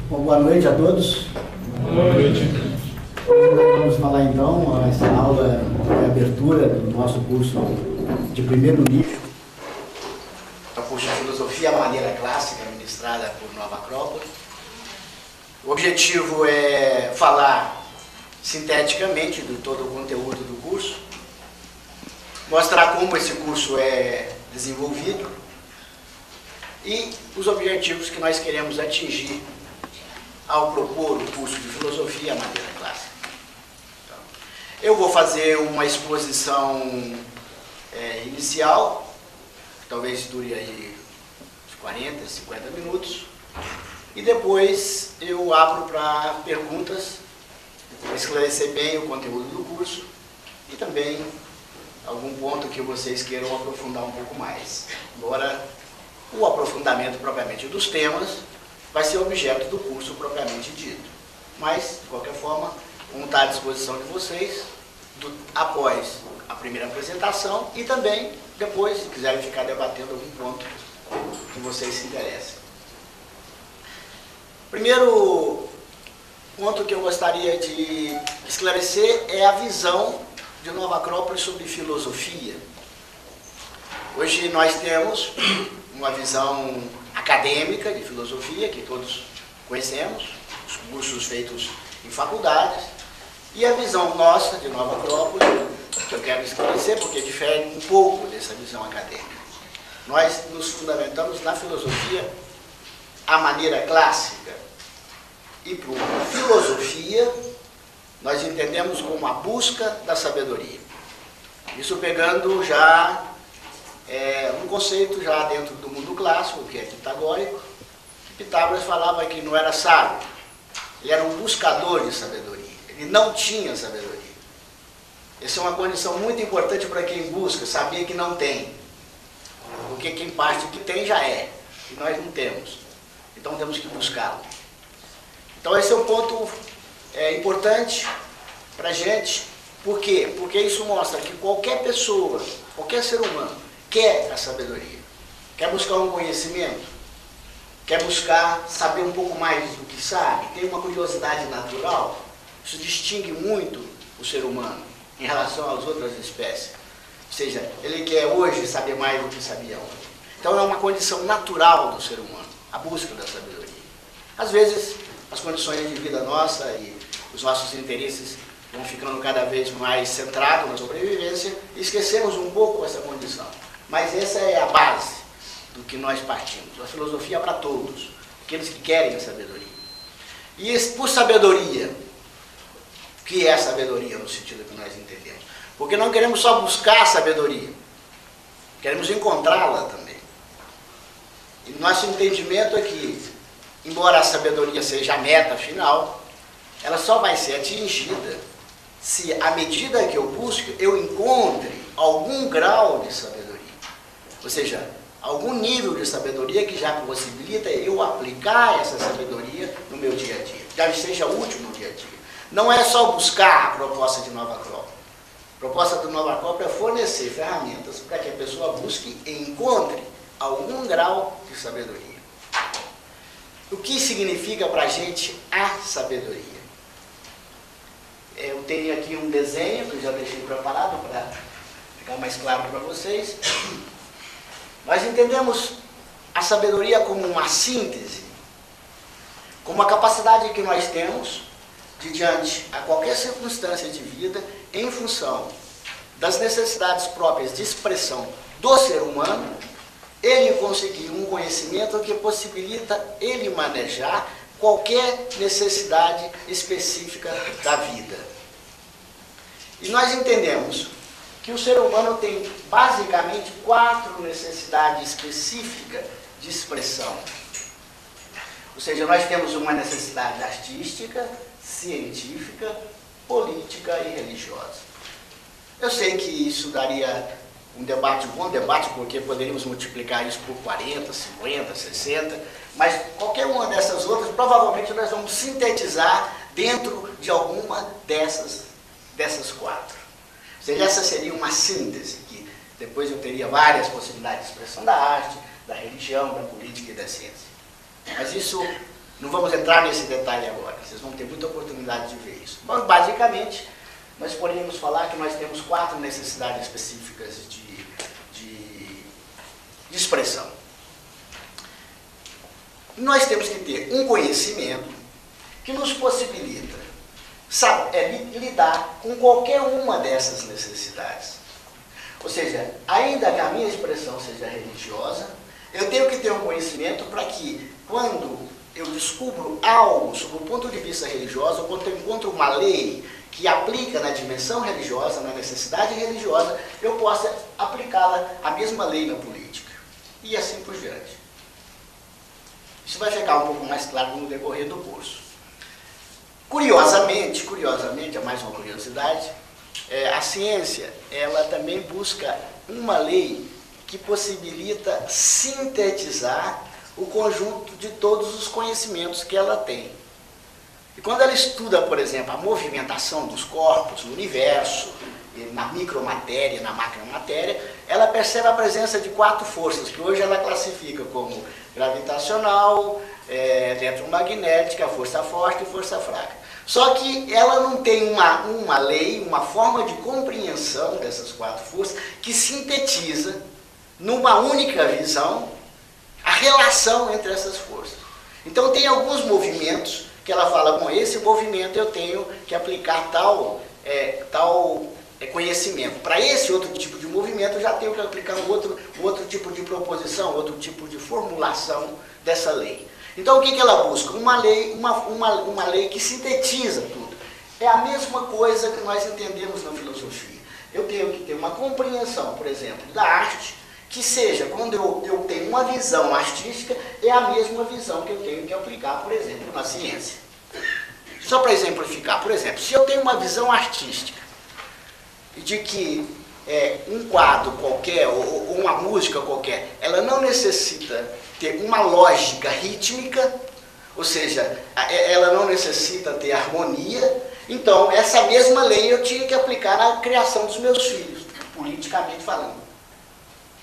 Bom, boa noite a todos. Boa noite. Vamos falar então, essa aula é a abertura do nosso curso de primeiro nível. É o curso de Filosofia à Maneira Clássica, ministrada por Nova Acrópole. O objetivo é falar sinteticamente de todo o conteúdo do curso, mostrar como esse curso é desenvolvido e os objetivos que nós queremos atingir ao propor o curso de Filosofia à Maneira Clássica. Então, eu vou fazer uma exposição inicial, que talvez dure aí uns 40, 50 minutos, e depois eu abro para perguntas, para esclarecer bem o conteúdo do curso e também algum ponto que vocês queiram aprofundar um pouco mais. Embora o aprofundamento propriamente dos temas vai ser objeto do curso propriamente dito. Mas, de qualquer forma, vamos estar à disposição de vocês após a primeira apresentação e também depois, se quiserem ficar debatendo algum ponto que vocês se interessem. Primeiro ponto que eu gostaria de esclarecer é a visão de Nova Acrópole sobre filosofia. Hoje nós temos uma visão acadêmica de filosofia, que todos conhecemos, os cursos feitos em faculdades, e a visão nossa de Nova Acrópole, que eu quero esclarecer, porque difere um pouco dessa visão acadêmica. Nós nos fundamentamos na filosofia à maneira clássica, e por filosofia nós entendemos como a busca da sabedoria. Isso pegando já um conceito já dentro do mundo clássico, que é pitagórico. Pitágoras falava que não era sábio, ele era um buscador de sabedoria, ele não tinha sabedoria. Essa é uma condição muito importante para quem busca, saber que não tem, porque quem parte que tem já é, e nós não temos, então temos que buscá-lo. Então esse é um ponto importante para a gente. Por quê? Porque isso mostra que qualquer pessoa, qualquer ser humano, quer a sabedoria, quer buscar um conhecimento, quer buscar saber um pouco mais do que sabe, tem uma curiosidade natural. Isso distingue muito o ser humano em relação às outras espécies. Ou seja, ele quer hoje saber mais do que sabia ontem. Então é uma condição natural do ser humano, a busca da sabedoria. Às vezes, as condições de vida nossa e os nossos interesses vão ficando cada vez mais centrados na sobrevivência e esquecemos um pouco essa condição. Mas essa é a base do que nós partimos. A filosofia é para todos, aqueles que querem a sabedoria. E por sabedoria, o que é sabedoria no sentido que nós entendemos? Porque não queremos só buscar a sabedoria, queremos encontrá-la também. E nosso entendimento é que, embora a sabedoria seja a meta final, ela só vai ser atingida se, à medida que eu busco, eu encontre algum grau de sabedoria. Ou seja, algum nível de sabedoria que já possibilita eu aplicar essa sabedoria no meu dia a dia, já seja útil no dia a dia. Não é só buscar a proposta de Nova Acrópole. A proposta de Nova Acrópole é fornecer ferramentas para que a pessoa busque e encontre algum grau de sabedoria. O que significa para a gente a sabedoria? Eu tenho aqui um desenho que eu já deixei preparado para ficar mais claro para vocês. Nós entendemos a sabedoria como uma síntese, como a capacidade que nós temos de, diante a qualquer circunstância de vida, em função das necessidades próprias de expressão do ser humano, ele conseguir um conhecimento que possibilita ele manejar qualquer necessidade específica da vida. E nós entendemos que o ser humano tem basicamente 4 necessidades específicas de expressão. Ou seja, nós temos uma necessidade artística, científica, política e religiosa. Eu sei que isso daria um bom debate, porque poderíamos multiplicar isso por 40, 50, 60, mas qualquer uma dessas outras, provavelmente nós vamos sintetizar dentro de alguma dessas 4. Ou seja, essa seria uma síntese, que depois eu teria várias possibilidades de expressão da arte, da religião, da política e da ciência. Mas isso Não vamos entrar nesse detalhe agora, vocês vão ter muita oportunidade de ver isso. Mas, basicamente, nós poderíamos falar que nós temos 4 necessidades específicas de expressão. Nós temos que ter um conhecimento que nos possibilita lidar com qualquer uma dessas necessidades. Ou seja, ainda que a minha expressão seja religiosa, eu tenho que ter um conhecimento para que, quando eu descubro algo sob o ponto de vista religioso, ou quando eu encontro uma lei que aplica na dimensão religiosa, na necessidade religiosa, eu possa aplicá-la, a mesma lei na política. E assim por diante. Isso vai ficar um pouco mais claro no decorrer do curso. Curiosamente, é mais uma curiosidade, a ciência, ela também busca uma lei que possibilita sintetizar o conjunto de todos os conhecimentos que ela tem. E quando ela estuda, por exemplo, a movimentação dos corpos no universo, na micromatéria, na macromatéria, ela percebe a presença de 4 forças, que hoje ela classifica como gravitacional, eletromagnética, força forte e força fraca. Só que ela não tem uma lei, uma forma de compreensão dessas 4 forças que sintetiza, numa única visão, a relação entre essas forças. Então tem alguns movimentos que ela fala, com esse movimento eu tenho que aplicar tal conhecimento. Para esse outro tipo de movimento eu já tenho que aplicar um outro tipo de proposição, outro tipo de formulação dessa lei. Então o que ela busca? Uma lei que sintetiza tudo. É a mesma coisa que nós entendemos na filosofia. Eu tenho que ter uma compreensão, por exemplo, da arte, que seja, quando eu tenho uma visão artística, é a mesma visão que eu tenho que aplicar, por exemplo, na ciência. Só para exemplificar, por exemplo, se eu tenho uma visão artística de que um quadro qualquer, ou uma música qualquer, ela não necessita ter uma lógica rítmica, ou seja, ela não necessita ter harmonia, então essa mesma lei eu tinha que aplicar na criação dos meus filhos, politicamente falando.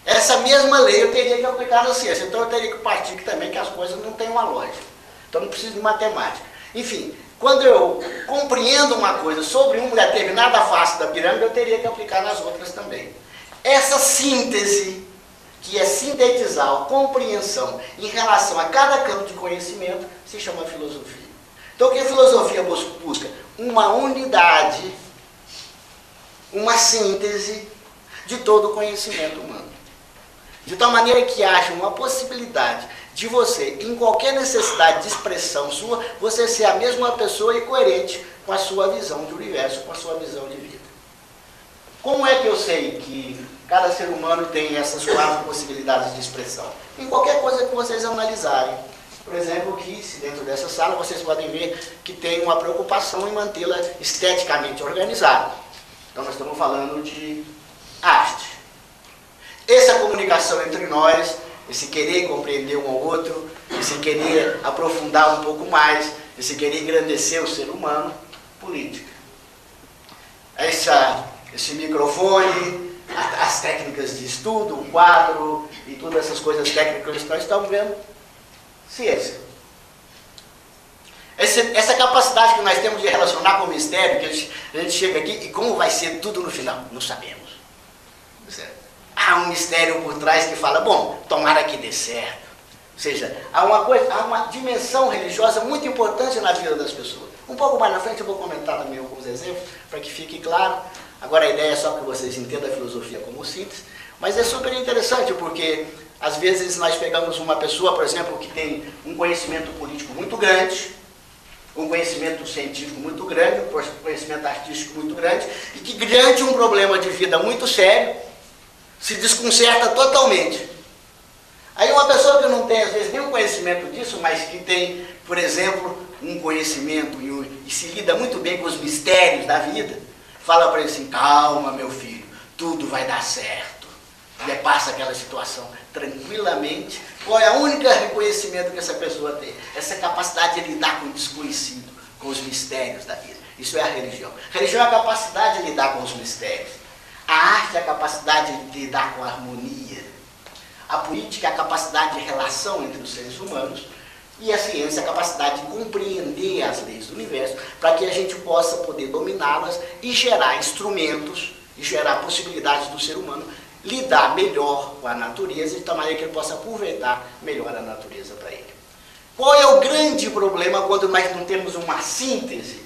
Essa mesma lei eu teria que aplicar na ciência, então eu teria que partir também que as coisas não têm uma lógica, então não preciso de matemática. Enfim, quando eu compreendo uma coisa sobre uma determinada face da pirâmide, eu teria que aplicar nas outras também. Essa síntese, que é sintetizar a compreensão em relação a cada campo de conhecimento, se chama filosofia. Então o que a filosofia busca? Uma unidade, uma síntese de todo o conhecimento humano. De tal maneira que haja uma possibilidade de você, em qualquer necessidade de expressão sua, você ser a mesma pessoa e coerente com a sua visão de universo, com a sua visão de vida. Como é que eu sei que cada ser humano tem essas 4 possibilidades de expressão? Em qualquer coisa que vocês analisarem. Por exemplo, que se dentro dessa sala vocês podem ver que tem uma preocupação em mantê-la esteticamente organizada. Então nós estamos falando de arte. Essa comunicação entre nós, esse querer compreender um ao outro, esse querer aprofundar um pouco mais, esse querer engrandecer o ser humano, política. Esse microfone, as técnicas de estudo, o quadro e todas essas coisas técnicas que nós estamos vendo, ciência. Essa capacidade que nós temos de relacionar com o mistério, que a gente chega aqui e como vai ser tudo no final, não sabemos. Certo? Há um mistério por trás que fala, bom, tomara que dê certo. Ou seja, há uma dimensão religiosa muito importante na vida das pessoas. Um pouco mais na frente eu vou comentar também alguns exemplos, para que fique claro. Agora a ideia é só que vocês entendam a filosofia como síntese, mas é super interessante porque às vezes nós pegamos uma pessoa, por exemplo, que tem um conhecimento político muito grande, um conhecimento científico muito grande, um conhecimento artístico muito grande, e que diante de um problema de vida muito sério, se desconcerta totalmente. Aí uma pessoa que não tem às vezes nenhum conhecimento disso, mas que tem, por exemplo, um conhecimento e se lida muito bem com os mistérios da vida, fala para ele assim, calma meu filho, tudo vai dar certo. E passa aquela situação tranquilamente. Qual é o único reconhecimento que essa pessoa tem? Essa capacidade de lidar com o desconhecido, com os mistérios da vida. Isso é a religião. A religião é a capacidade de lidar com os mistérios. A arte é a capacidade de lidar com a harmonia. A política é a capacidade de relação entre os seres humanos. E a ciência é a capacidade de compreender as leis do universo para que a gente possa poder dominá-las e gerar instrumentos e gerar possibilidades do ser humano lidar melhor com a natureza, de tal maneira que ele possa aproveitar melhor a natureza para ele. Qual é o grande problema quando nós não temos uma síntese?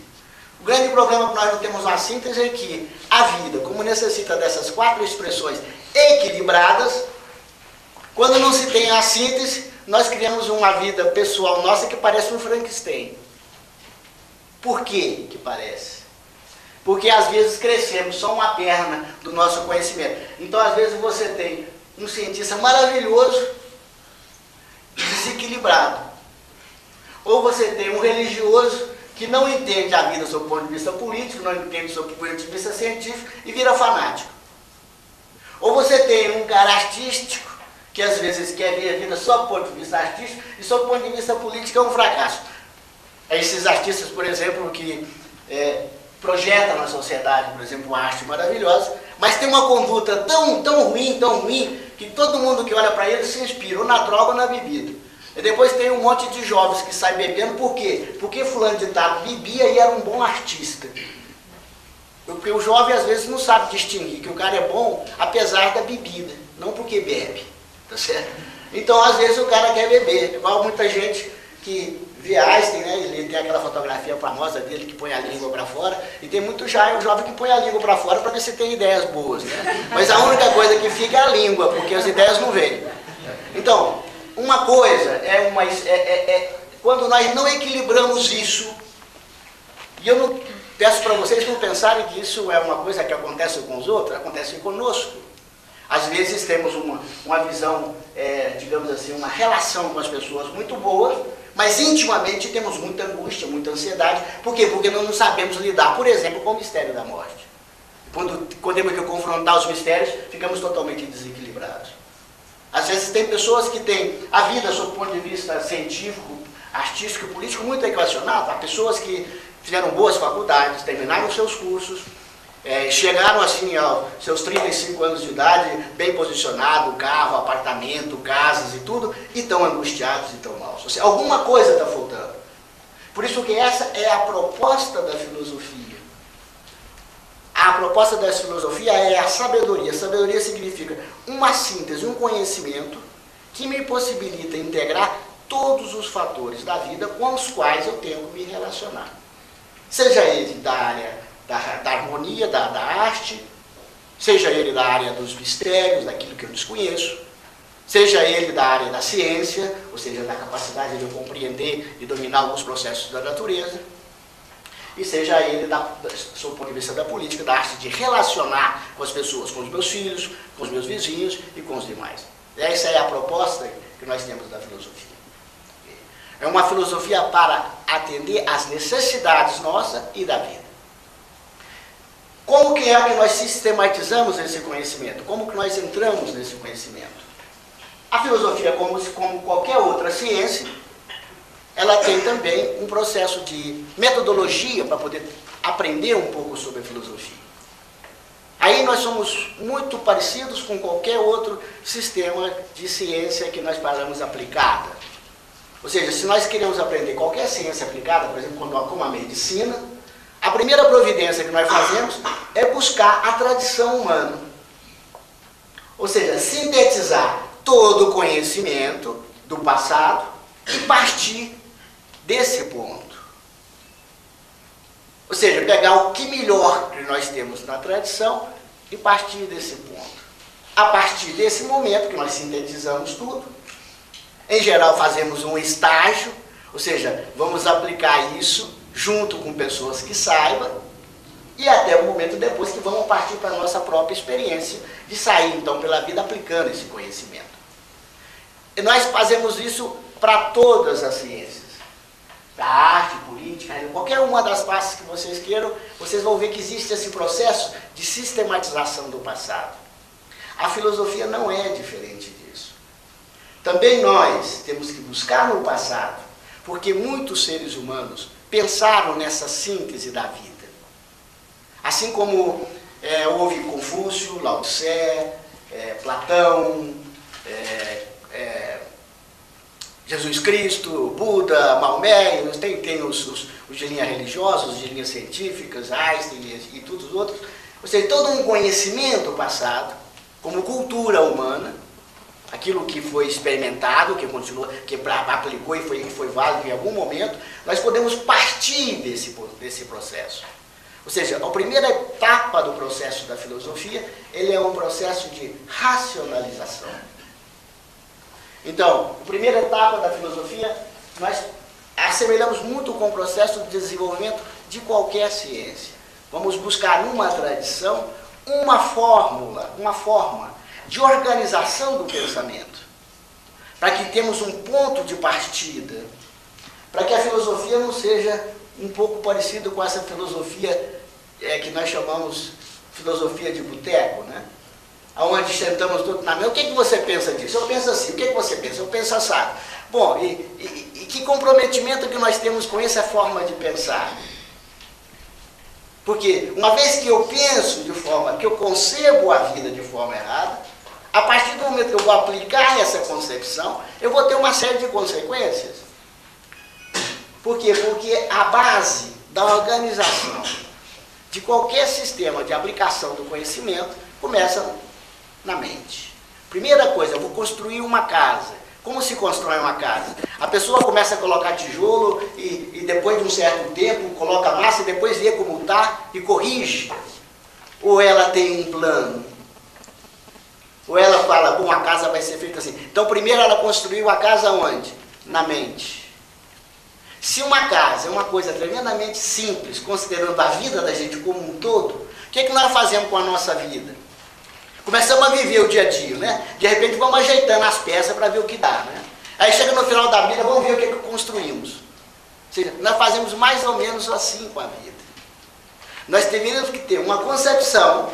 O grande problema quando nós não temos uma síntese é que a vida, como necessita dessas 4 expressões equilibradas, quando não se tem a síntese, nós criamos uma vida pessoal nossa que parece um Frankenstein. Por que que parece? Porque às vezes crescemos só uma perna do nosso conhecimento. Então às vezes você tem um cientista maravilhoso, desequilibrado. Ou você tem um religioso que não entende a vida sob o ponto de vista político, não entende sob o ponto de vista científico e vira fanático. Ou você tem um cara artístico, que às vezes quer ver a vida só do ponto de vista artístico e sob o ponto de vista político é um fracasso. Esses artistas, por exemplo, que projetam na sociedade, por exemplo, uma arte maravilhosa, mas tem uma conduta tão ruim, que todo mundo que olha para eles se inspira, ou na droga ou na bebida. E depois tem um monte de jovens que saem bebendo, por quê? Porque fulano de tal bebia e era um bom artista. Porque o jovem às vezes não sabe distinguir que o cara é bom apesar da bebida, não porque bebe, tá certo? Então às vezes o cara quer beber, igual muita gente que vê Einstein, né? Ele tem aquela fotografia famosa dele que põe a língua para fora, e tem muito jovem que põe a língua para fora para ver se tem ideias boas, né? Mas a única coisa que fica é a língua, porque as ideias não vêm. Então, uma coisa quando nós não equilibramos isso, e eu não peço para vocês não pensarem que isso é uma coisa que acontece com os outros, acontece conosco. Às vezes temos uma visão, digamos assim, uma relação com as pessoas muito boa, mas intimamente temos muita angústia, muita ansiedade. Por quê? Porque nós não sabemos lidar, por exemplo, com o mistério da morte. Quando temos que confrontar os mistérios, ficamos totalmente desequilibrados. Às vezes tem pessoas que têm a vida, sob o ponto de vista científico, artístico e político, muito equacionado. Há pessoas que fizeram boas faculdades, terminaram seus cursos, chegaram assim aos seus 35 anos de idade, bem posicionado, carro, apartamento, casas e tudo, e estão angustiados e estão maus. Ou seja, alguma coisa está faltando. Por isso que essa é a proposta da filosofia. A proposta da filosofia é a sabedoria. A sabedoria significa uma síntese, um conhecimento que me possibilita integrar todos os fatores da vida com os quais eu tenho que me relacionar. Seja ele da área da harmonia, da arte, seja ele da área dos mistérios, daquilo que eu desconheço, seja ele da área da ciência, ou seja, da capacidade de eu compreender e dominar alguns processos da natureza, e seja ele, sob o ponto de vista da política, da arte de relacionar com as pessoas, com os meus filhos, com os meus vizinhos e com os demais. Essa é a proposta que nós temos da filosofia. É uma filosofia para atender às necessidades nossas e da vida. Como que é que nós sistematizamos esse conhecimento? Como que nós entramos nesse conhecimento? A filosofia, como qualquer outra ciência, ela tem também um processo de metodologia para poder aprender um pouco sobre a filosofia. Aí nós somos muito parecidos com qualquer outro sistema de ciência que nós falamos aplicada. Ou seja, se nós queremos aprender qualquer ciência aplicada, por exemplo, como a medicina, a primeira providência que nós fazemos é buscar a tradição humana. Ou seja, sintetizar todo o conhecimento do passado e partir desse ponto. Ou seja, pegar o que melhor que nós temos na tradição e partir desse ponto. A partir desse momento que nós sintetizamos tudo, em geral fazemos um estágio, ou seja, vamos aplicar isso junto com pessoas que saibam, e até o momento depois que vamos partir para a nossa própria experiência de sair então pela vida aplicando esse conhecimento. E nós fazemos isso para todas as ciências, da arte, política, qualquer uma das partes que vocês queiram, vocês vão ver que existe esse processo de sistematização do passado. A filosofia não é diferente disso. Também nós temos que buscar no passado, porque muitos seres humanos pensaram nessa síntese da vida. Assim como houve Confúcio, Lao Tse, Platão, Jesus Cristo, Buda, Maomé, tem os de linha religiosa, os de linhas científicas, Einstein e todos os outros. Ou seja, todo um conhecimento passado, como cultura humana, aquilo que foi experimentado, que continuou, que aplicou e foi válido em algum momento, nós podemos partir desse processo. Ou seja, a primeira etapa do processo da filosofia, ele é um processo de racionalização. Então, a primeira etapa da filosofia, nós assemelhamos muito com o processo de desenvolvimento de qualquer ciência. Vamos buscar numa tradição uma forma de organização do pensamento, para que temos um ponto de partida, para que a filosofia não seja um pouco parecida com essa filosofia que nós chamamos filosofia de boteco, né? Onde sentamos todos na mesa. O que você pensa disso? Eu penso assim. O que você pensa? Eu penso assado. Bom, e que comprometimento que nós temos com essa forma de pensar? Porque uma vez que eu penso de forma, que eu concebo a vida de forma errada, a partir do momento que eu vou aplicar essa concepção, eu vou ter uma série de consequências. Por quê? Porque a base da organização de qualquer sistema de aplicação do conhecimento começa na mente. Primeira coisa, eu vou construir uma casa. Como se constrói uma casa? A pessoa começa a colocar tijolo e depois de um certo tempo coloca massa e depois vê como está e corrige. Ou ela tem um plano. Ou ela fala, bom, a casa vai ser feita assim. Então primeiro ela construiu a casa onde? Na mente. Se uma casa é uma coisa tremendamente simples, considerando a vida da gente como um todo, o que nós fazemos com a nossa vida? Começamos a viver o dia a dia, né? De repente vamos ajeitando as peças para ver o que dá, né? Aí chega no final da vida, vamos ver o que construímos. Ou seja, nós fazemos mais ou menos assim com a vida. Nós deveríamos que ter uma concepção,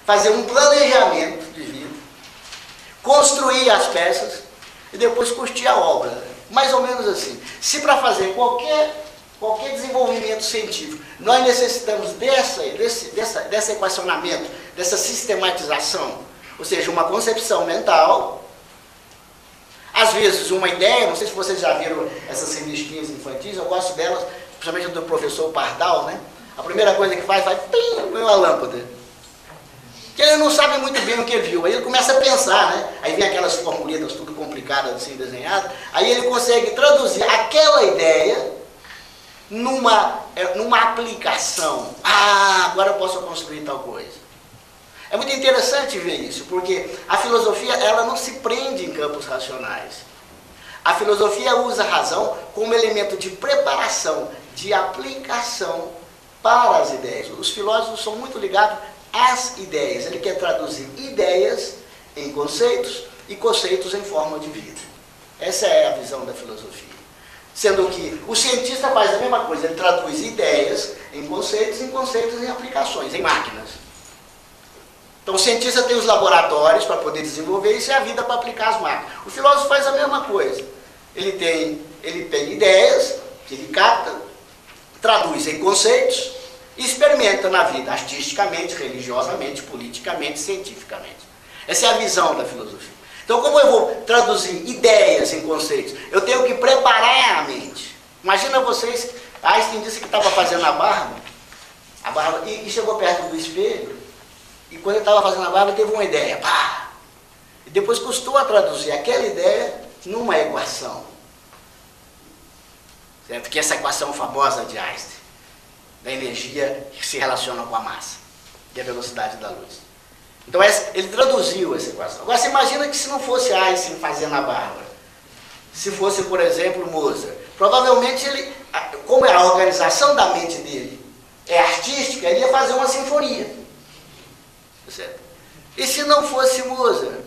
fazer um planejamento de vida, construir as peças e depois curtir a obra. Mais ou menos assim. Se para fazer qualquer desenvolvimento científico, nós necessitamos desse equacionamento, dessa sistematização, ou seja, uma concepção mental, às vezes uma ideia, não sei se vocês já viram essas revistinhas infantis, eu gosto delas, principalmente do professor Pardal, né? A primeira coisa que faz, plim, uma lâmpada. Que ele não sabe muito bem o que viu, aí ele começa a pensar, né? Aí vem aquelas formuletas tudo complicadas assim, desenhadas, aí ele consegue traduzir aquela ideia numa aplicação. Ah, agora eu posso construir tal coisa. É muito interessante ver isso, porque a filosofia ela não se prende em campos racionais. A filosofia usa a razão como elemento de preparação, de aplicação para as ideias. Os filósofos são muito ligados às ideias. Ele quer traduzir ideias em conceitos e conceitos em forma de vida. Essa é a visão da filosofia. Sendo que o cientista faz a mesma coisa, ele traduz ideias em conceitos em aplicações, em máquinas. Então o cientista tem os laboratórios para poder desenvolver isso e a vida para aplicar as máquinas. O filósofo faz a mesma coisa. Ele tem ideias que ele capta, traduz em conceitos e experimenta na vida, artisticamente, religiosamente, politicamente, cientificamente. Essa é a visão da filosofia. Então, como eu vou traduzir ideias em conceitos? Eu tenho que preparar a mente. Imagina vocês, Einstein disse que estava fazendo a barba e chegou perto do espelho, e quando ele estava fazendo a barba, teve uma ideia. Pá! E depois custou a traduzir aquela ideia numa equação. Certo? Que essa equação famosa de Einstein, da energia que se relaciona com a massa e a velocidade da luz. Então ele traduziu essa equação. Agora você imagina que se não fosse Einstein fazendo a Bárbara, se fosse, por exemplo, Mozart, provavelmente ele, como é a organização da mente dele é artística, ele ia fazer uma sinfonia. Certo? E se não fosse Mozart?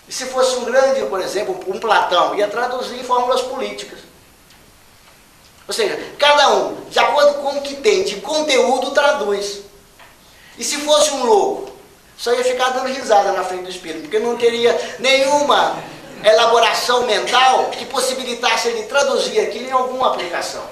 E se fosse um grande, por exemplo, um Platão, ia traduzir em fórmulas políticas. Ou seja, cada um, de acordo com o que tem de conteúdo, traduz. E se fosse um louco, só ia ficar dando risada na frente do espelho, porque não teria nenhuma elaboração mental que possibilitasse ele traduzir aquilo em alguma aplicação.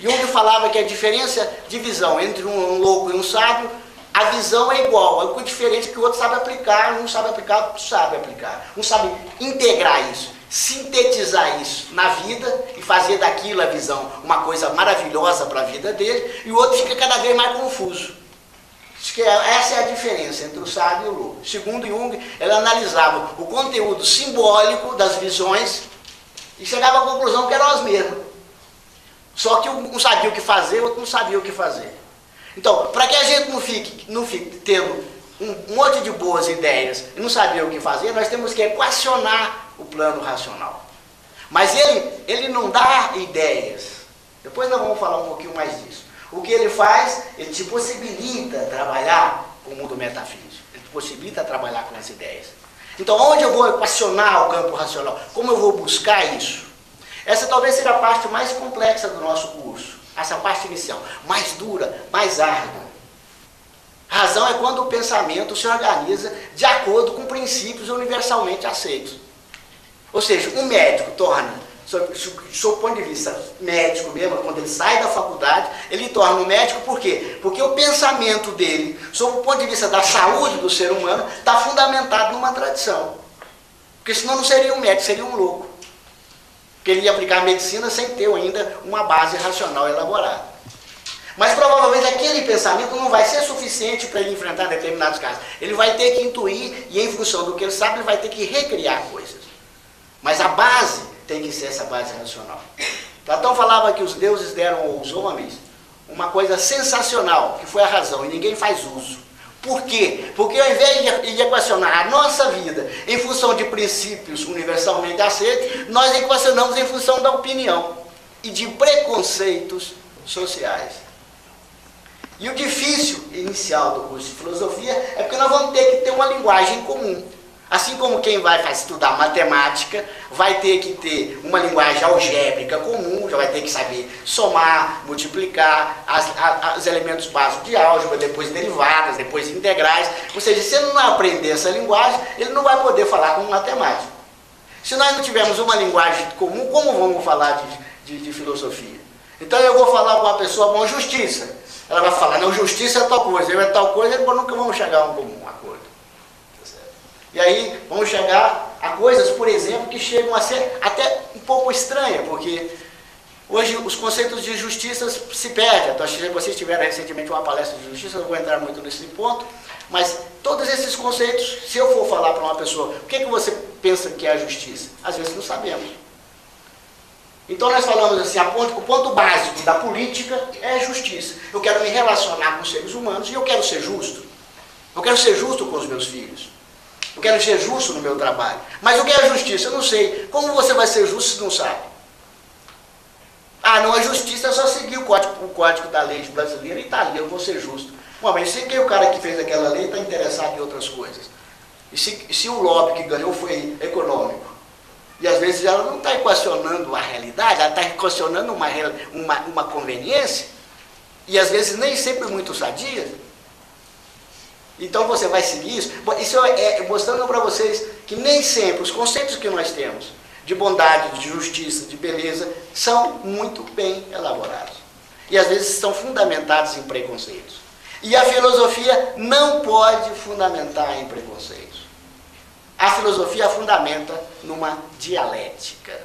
Jung falava que a diferença de visão entre um louco e um sábio, a visão é igual, é o diferente que o outro sabe aplicar, um sabe aplicar, outro sabe aplicar. Um sabe integrar isso. sintetizar isso na vida e fazer daquilo a visão uma coisa maravilhosa para a vida dele, e o outro fica cada vez mais confuso. Acho que essa é a diferença entre o sábio e o louco. Segundo Jung, ele analisava o conteúdo simbólico das visões e chegava à conclusão que eram as mesmas. Só que um sabia o que fazer, o outro não sabia o que fazer. Então, para que a gente não fique tendo um monte de boas ideias e não saber o que fazer, nós temos que equacionar o plano racional. Mas ele não dá ideias. Depois nós vamos falar um pouquinho mais disso. O que ele faz, ele te possibilita trabalhar com o mundo metafísico. Ele te possibilita trabalhar com as ideias. Então, onde eu vou equacionar o campo racional? Como eu vou buscar isso? Essa talvez seja a parte mais complexa do nosso curso. Essa parte inicial. Mais dura, mais árdua. A razão é quando o pensamento se organiza de acordo com princípios universalmente aceitos. Ou seja, um médico torna, sob o ponto de vista médico mesmo, quando ele sai da faculdade, ele torna um médico por quê? Porque o pensamento dele, sob o ponto de vista da saúde do ser humano, está fundamentado numa tradição. Porque senão não seria um médico, seria um louco. Porque ele ia aplicar a medicina sem ter ainda uma base racional elaborada. Mas provavelmente aquele pensamento não vai ser suficiente para ele enfrentar determinados casos. Ele vai ter que intuir e em função do que ele sabe, ele vai ter que recriar coisas. Mas a base tem que ser essa base racional. Platão falava que os deuses deram aos homens uma coisa sensacional, que foi a razão, e ninguém faz uso. Por quê? Porque ao invés de equacionar a nossa vida em função de princípios universalmente aceitos, nós equacionamos em função da opinião e de preconceitos sociais. E o difícil inicial do curso de filosofia é porque nós vamos ter que ter uma linguagem comum. Assim como quem vai estudar matemática vai ter que ter uma linguagem algébrica comum, já vai ter que saber somar, multiplicar, os elementos básicos de álgebra, depois derivadas, depois integrais. Ou seja, se ele não aprender essa linguagem, ele não vai poder falar como matemático. Se nós não tivermos uma linguagem comum, como vamos falar de filosofia? Então eu vou falar com uma pessoa, bom, justiça. Ela vai falar, não, justiça é tal coisa, eu é tal coisa, e nunca vamos chegar a um comum acordo. E aí vamos chegar a coisas, por exemplo, que chegam a ser até um pouco estranhas, porque hoje os conceitos de justiça se perdem. Então, se vocês tiveram recentemente uma palestra de justiça, eu não vou entrar muito nesse ponto, mas todos esses conceitos, se eu for falar para uma pessoa, o que você pensa que é a justiça? Às vezes não sabemos. Então nós falamos assim, o ponto básico da política é a justiça. Eu quero me relacionar com os seres humanos e eu quero ser justo. Eu quero ser justo com os meus filhos. Eu quero ser justo no meu trabalho. Mas o que é justiça? Eu não sei. Como você vai ser justo se não sabe? Ah, não, a justiça é só seguir o código da lei brasileira e está ali, eu vou ser justo. Bom, mas se que o cara que fez aquela lei está interessado em outras coisas? E se o lobby que ganhou foi econômico? E às vezes ela não está equacionando a realidade, ela está equacionando uma conveniência, e às vezes nem sempre muito sadia. Então você vai seguir isso. Isso é mostrando para vocês que nem sempre os conceitos que nós temos de bondade, de justiça, de beleza, são muito bem elaborados. E às vezes estão fundamentados em preconceitos. E a filosofia não pode fundamentar em preconceitos. A filosofia fundamenta numa dialética.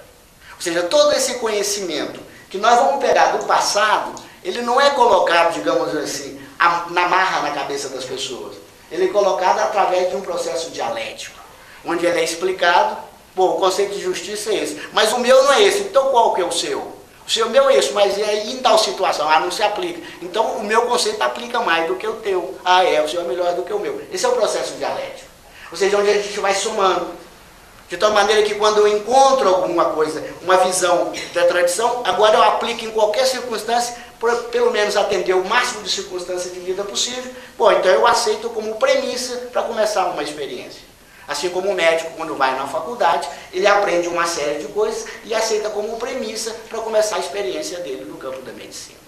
Ou seja, todo esse conhecimento que nós vamos pegar do passado, ele não é colocado, digamos assim, na marra na cabeça das pessoas. Ele é colocado através de um processo dialético, onde ele é explicado, bom, o conceito de justiça é esse, mas o meu não é esse, então qual que é o seu? O meu é esse, mas em tal situação, não se aplica. Então o meu conceito aplica mais do que o teu. O seu é melhor do que o meu. Esse é o processo dialético. Ou seja, onde a gente vai somando. De tal maneira que quando eu encontro alguma coisa, uma visão da tradição, agora eu aplico em qualquer circunstância, para pelo menos atender o máximo de circunstâncias de vida possível. Bom, então eu aceito como premissa para começar uma experiência. Assim como o médico, quando vai na faculdade, ele aprende uma série de coisas e aceita como premissa para começar a experiência dele no campo da medicina.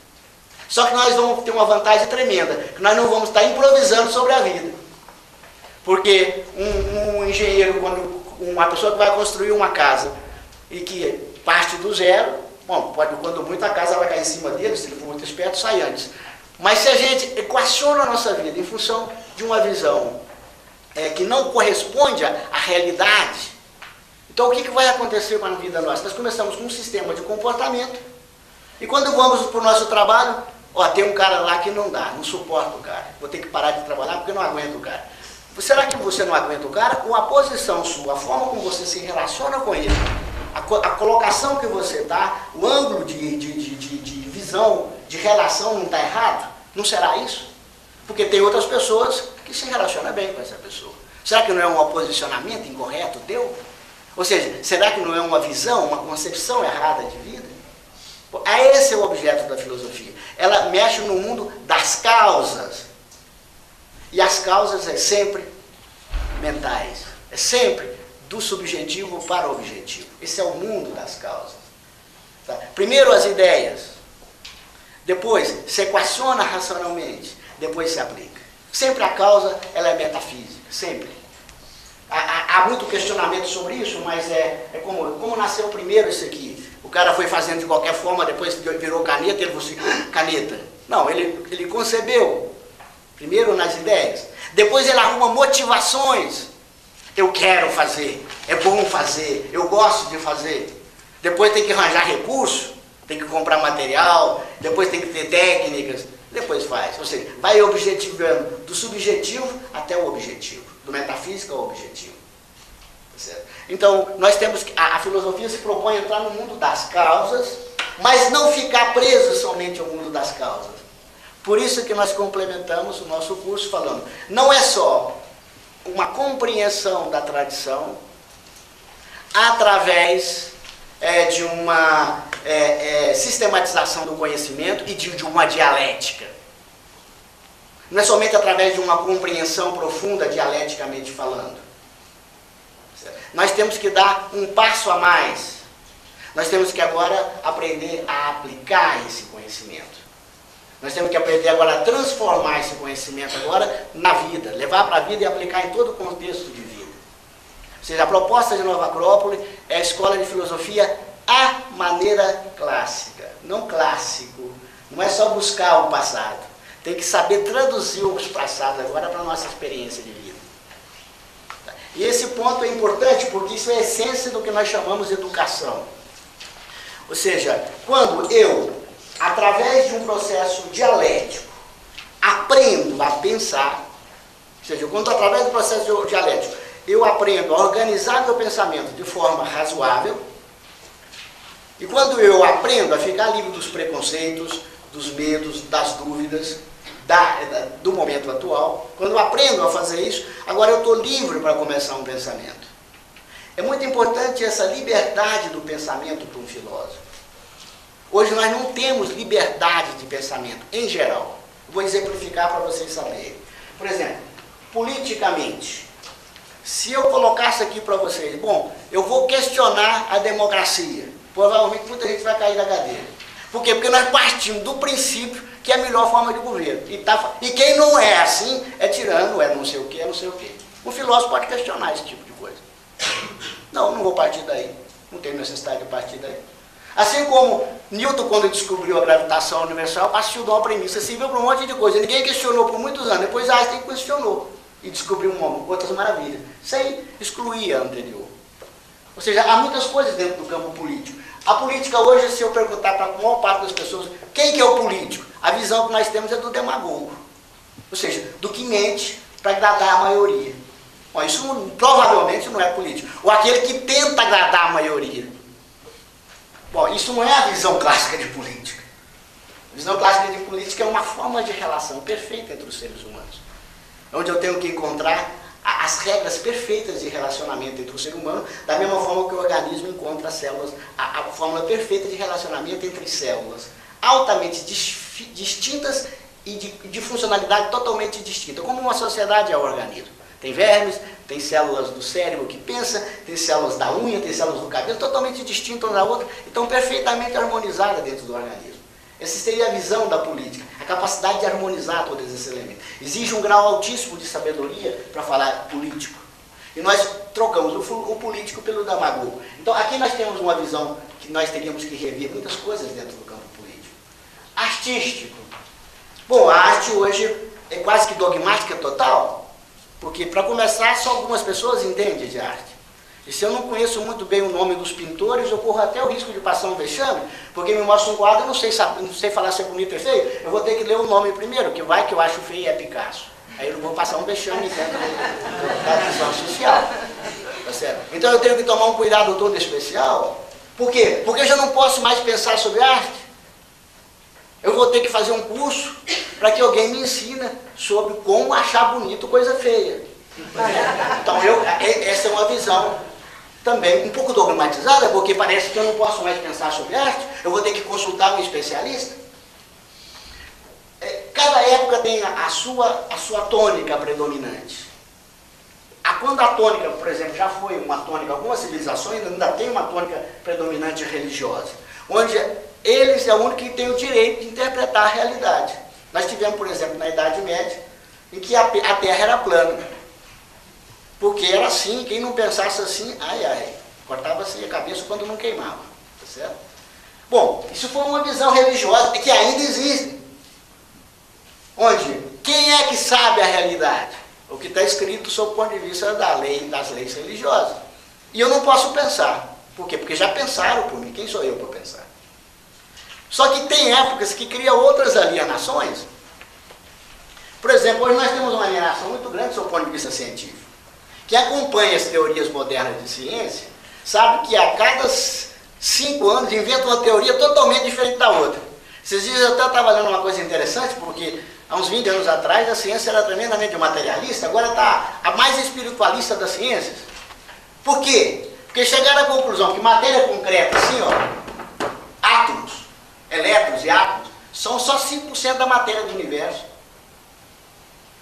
Só que nós vamos ter uma vantagem tremenda, que nós não vamos estar improvisando sobre a vida. Porque um engenheiro, uma pessoa que vai construir uma casa e que parte do zero, bom, quando muito a casa vai cair em cima dele, se ele for muito esperto, sai antes. Mas se a gente equaciona a nossa vida em função de uma visão que não corresponde à realidade, Então o que vai acontecer com a vida nossa? Nós começamos com um sistema de comportamento e quando vamos para o nosso trabalho, ó, tem um cara lá que não dá, não suporta o cara, vou ter que parar de trabalhar porque não aguento o cara. Será que você não aguenta o cara? Ou a posição sua, a forma como você se relaciona com ele, a colocação que você dá, o ângulo de visão, de relação não está errado? Não será isso? Porque tem outras pessoas que se relacionam bem com essa pessoa. Será que não é um posicionamento incorreto teu? Ou seja, será que não é uma visão, uma concepção errada de vida? Esse é o objeto da filosofia. Ela mexe no mundo das causas. E as causas é sempre mentais. É sempre do subjetivo para o objetivo. Esse é o mundo das causas. Tá? Primeiro as ideias. Depois se equaciona racionalmente. Depois se aplica. Sempre a causa ela é metafísica. Sempre. Há muito questionamento sobre isso, mas é como nasceu primeiro isso aqui. O cara foi fazendo de qualquer forma, depois virou caneta, ele falou assim, caneta. Não, ele concebeu. Primeiro nas ideias. Depois ele arruma motivações. Eu quero fazer, é bom fazer, eu gosto de fazer. Depois tem que arranjar recurso, tem que comprar material, depois tem que ter técnicas, depois faz. Ou seja, vai objetivando do subjetivo até o objetivo, do metafísico ao objetivo. Tá certo? Então, nós temos que, a filosofia se propõe a entrar no mundo das causas, mas não ficar preso somente ao mundo das causas. Por isso que nós complementamos o nosso curso falando, não é só uma compreensão da tradição através de uma sistematização do conhecimento e de uma dialética. Não é somente através de uma compreensão profunda, dialeticamente falando. Nós temos que dar um passo a mais. Nós temos que agora aprender a aplicar esse conhecimento. Nós temos que aprender agora a transformar esse conhecimento agora na vida, levar para a vida e aplicar em todo o contexto de vida. Ou seja, a proposta de Nova Acrópole é a escola de filosofia à maneira clássica, não clássico. Não é só buscar o passado, tem que saber traduzir os passados agora para a nossa experiência de vida. E esse ponto é importante porque isso é a essência do que nós chamamos de educação. Ou seja, quando eu, através de um processo dialético, aprendo a pensar, ou seja, quando através do processo dialético eu aprendo a organizar meu pensamento de forma razoável, e quando eu aprendo a ficar livre dos preconceitos, dos medos, das dúvidas, do momento atual, quando eu aprendo a fazer isso, agora eu estou livre para começar um pensamento. É muito importante essa liberdade do pensamento para um filósofo. Hoje nós não temos liberdade de pensamento, em geral. Vou exemplificar para vocês saberem. Por exemplo, politicamente, se eu colocasse aqui para vocês, bom, eu vou questionar a democracia, provavelmente muita gente vai cair da cadeira. Por quê? Porque nós partimos do princípio que é a melhor forma de governo. E quem não é assim, é tirano, é não sei o quê, é não sei o quê. Um filósofo pode questionar esse tipo de coisa. Não vou partir daí. Não tenho necessidade de partir daí. Assim como Newton, quando descobriu a gravitação universal, partiu de uma premissa, serviu para um monte de coisa. Ninguém questionou por muitos anos. Depois Einstein questionou e descobriu outras maravilhas, sem excluir a anterior. Ou seja, há muitas coisas dentro do campo político. A política hoje, se eu perguntar para a maior parte das pessoas, quem que é o político? A visão que nós temos é do demagogo. Ou seja, do que mente para agradar a maioria. Bom, isso provavelmente não é político. Ou aquele que tenta agradar a maioria. Bom, isso não é a visão clássica de política. A visão clássica de política é uma forma de relação perfeita entre os seres humanos. Onde eu tenho que encontrar as regras perfeitas de relacionamento entre o ser humano, da mesma forma que o organismo encontra as células, a fórmula perfeita de relacionamento entre células, altamente distintas e de funcionalidade totalmente distinta, como uma sociedade é o organismo. Tem vermes, tem células do cérebro que pensa, tem células da unha, tem células do cabelo, totalmente distintas uma da outra, então perfeitamente harmonizadas dentro do organismo. Essa seria a visão da política, a capacidade de harmonizar todos esses elementos. Exige um grau altíssimo de sabedoria para falar político. E nós trocamos o político pelo demagogo. Então aqui nós temos uma visão que nós teríamos que rever muitas coisas dentro do campo político. Artístico. Bom, a arte hoje é quase que dogmática total, porque para começar só algumas pessoas entendem de arte. E se eu não conheço muito bem o nome dos pintores, eu corro até o risco de passar um vexame, porque me mostra um quadro, eu não sei falar se é bonito ou feio, eu vou ter que ler o nome primeiro, que vai que eu acho feio é Picasso. Aí eu não vou passar um vexame dentro da visão social. Tá certo? Então eu tenho que tomar um cuidado todo especial. Por quê? Porque eu já não posso mais pensar sobre arte. Eu vou ter que fazer um curso para que alguém me ensine sobre como achar bonito coisa feia. Então essa é uma visão também um pouco dogmatizada, porque parece que eu não posso mais pensar sobre arte, eu vou ter que consultar um especialista. Cada época tem a sua tônica predominante. Quando a tônica, por exemplo, já foi uma tônica, algumas civilizações ainda tem uma tônica predominante religiosa, onde eles é o único que tem o direito de interpretar a realidade. Nós tivemos, por exemplo, na Idade Média, em que a Terra era plana. Porque era assim, quem não pensasse assim, cortava-se a cabeça quando não queimava. Tá certo? Bom, isso foi uma visão religiosa que ainda existe. Onde quem é que sabe a realidade? O que está escrito sob o ponto de vista das leis religiosas. E eu não posso pensar. Por quê? Porque já pensaram por mim. Quem sou eu para pensar? Só que tem épocas que criam outras alienações. Por exemplo, hoje nós temos uma alienação muito grande sob o ponto de vista científico. Quem acompanha as teorias modernas de ciência sabe que a cada 5 anos inventa uma teoria totalmente diferente da outra. Esses dias eu até estava lendo uma coisa interessante, porque há uns 20 anos atrás a ciência era tremendamente materialista, agora está a mais espiritualista das ciências. Por quê? Porque chegaram à conclusão que matéria concreta, assim, ó, átomos, elétrons e átomos, são só 5% da matéria do universo.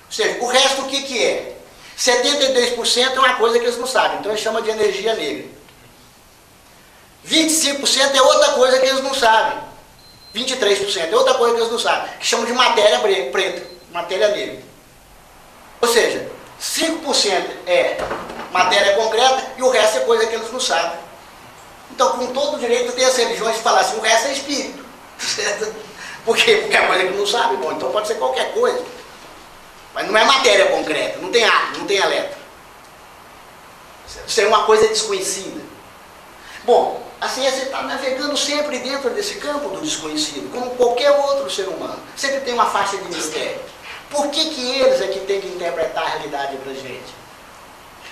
Ou seja, o resto o que é? 72% é uma coisa que eles não sabem, então eles chamam de energia negra. 25% é outra coisa que eles não sabem. 23% é outra coisa que eles não sabem, que chamam de matéria preta, matéria negra. Ou seja, 5% é matéria concreta e o resto é coisa que eles não sabem. Então, com todo o direito, tem as religiões de falar assim, o resto é espírito. Certo? Por quê? Porque é coisa que não sabe, bom, então pode ser qualquer coisa. Mas não é matéria concreta, não tem átomo, não tem elétron. Isso é uma coisa desconhecida. Bom, a ciência está navegando sempre dentro desse campo do desconhecido, como qualquer outro ser humano. Sempre tem uma faixa de mistério. Por que eles é que têm que interpretar a realidade para a gente?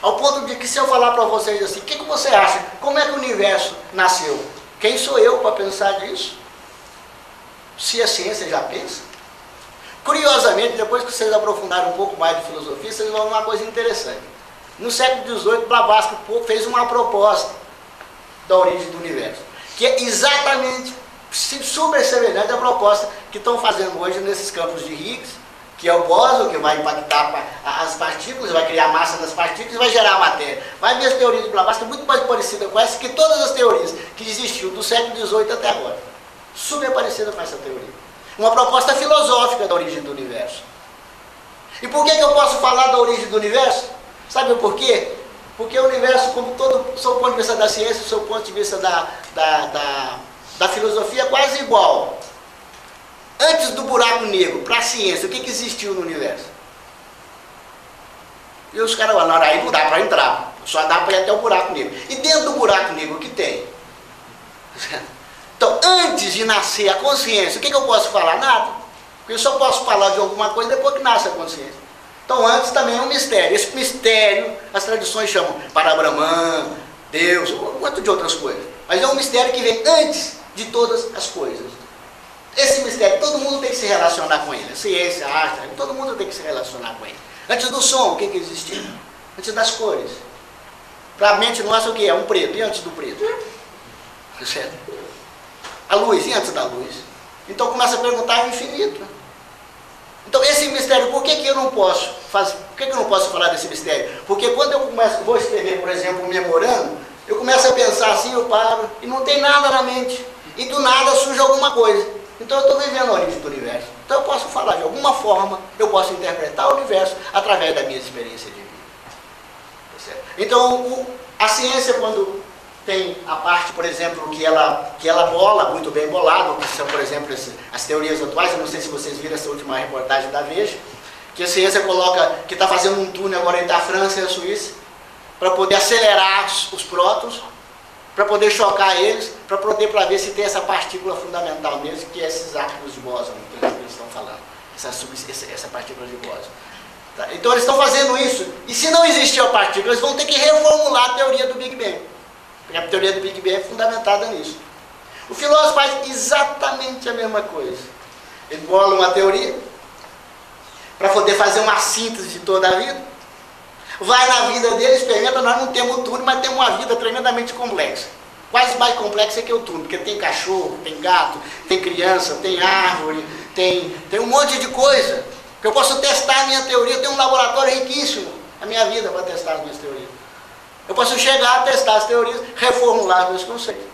Ao ponto de que se eu falar para vocês assim, o que você acha? Como é que o universo nasceu? Quem sou eu para pensar nisso? Se a ciência já pensa? Curiosamente, depois que vocês aprofundarem um pouco mais de filosofia, vocês vão ver uma coisa interessante. No século XVIII, Blavatsky fez uma proposta da origem do universo, que é exatamente super semelhante à proposta que estão fazendo hoje nesses campos de Higgs, que é o bóson, que vai impactar as partículas, vai criar a massa das partículas e vai gerar a matéria. Vai ver as teorias de Blavatsky muito mais parecidas com essa que todas as teorias que existiam do século XVIII até agora. Super parecida com essa teoria. Uma proposta filosófica da origem do universo. E por que eu posso falar da origem do universo? Sabe por quê? Porque o universo, como todo, sob o ponto de vista da ciência, sob o ponto de vista da filosofia, é quase igual. Antes do buraco negro, para a ciência, o que existiu no universo? E os caras falaram, aí não dá para entrar, só dá para ir até o buraco negro. E dentro do buraco negro, o que tem? Então, antes de nascer a consciência, o que eu posso falar? Nada. Porque eu só posso falar de alguma coisa depois que nasce a consciência. Então, antes também é um mistério. Esse mistério, as tradições chamam Parabrahman, Deus, um monte de outras coisas. Mas é um mistério que vem antes de todas as coisas. Esse mistério, todo mundo tem que se relacionar com ele. A ciência, a arte, todo mundo tem que se relacionar com ele. Antes do som, o que existia? Antes das cores. Para a mente nossa, o que é? Um preto. E antes do preto? Certo? A luz, e antes da luz? Então começa a perguntar o infinito. Então esse mistério, por que eu não posso fazer? Por que eu não posso falar desse mistério? Porque quando eu vou escrever, por exemplo, um memorando, eu começo a pensar assim, eu paro, e não tem nada na mente. E do nada surge alguma coisa. Então eu estou vivendo a origem do universo. Então eu posso falar de alguma forma, eu posso interpretar o universo através da minha experiência de vida. Então a ciência, quando tem a parte, por exemplo, que ela bola, muito bem bolado, que são, por exemplo, as teorias atuais, eu não sei se vocês viram essa última reportagem da Veja, que a ciência coloca que está fazendo um túnel agora entre a França e a Suíça, para poder acelerar os prótons, para poder chocar eles, para ver se tem essa partícula fundamental mesmo, que é esses átomos de bóson, que eles estão falando, essa partícula de bóson. Tá? Então eles estão fazendo isso, e se não existir a partícula, eles vão ter que reformular a teoria do Big Bang, porque a teoria do Big Bang é fundamentada nisso. O filósofo faz exatamente a mesma coisa. Ele bola uma teoria, para poder fazer uma síntese de toda a vida, vai na vida dele, experimenta. Nós não temos tudo, mas temos uma vida tremendamente complexa. Quase mais complexa que o túnel, porque tem cachorro, tem gato, tem criança, tem árvore, tem um monte de coisa. Que eu posso testar a minha teoria, eu tenho um laboratório riquíssimo, a minha vida para testar as minhas teorias. Eu posso chegar a testar as teorias, reformular os meus conceitos.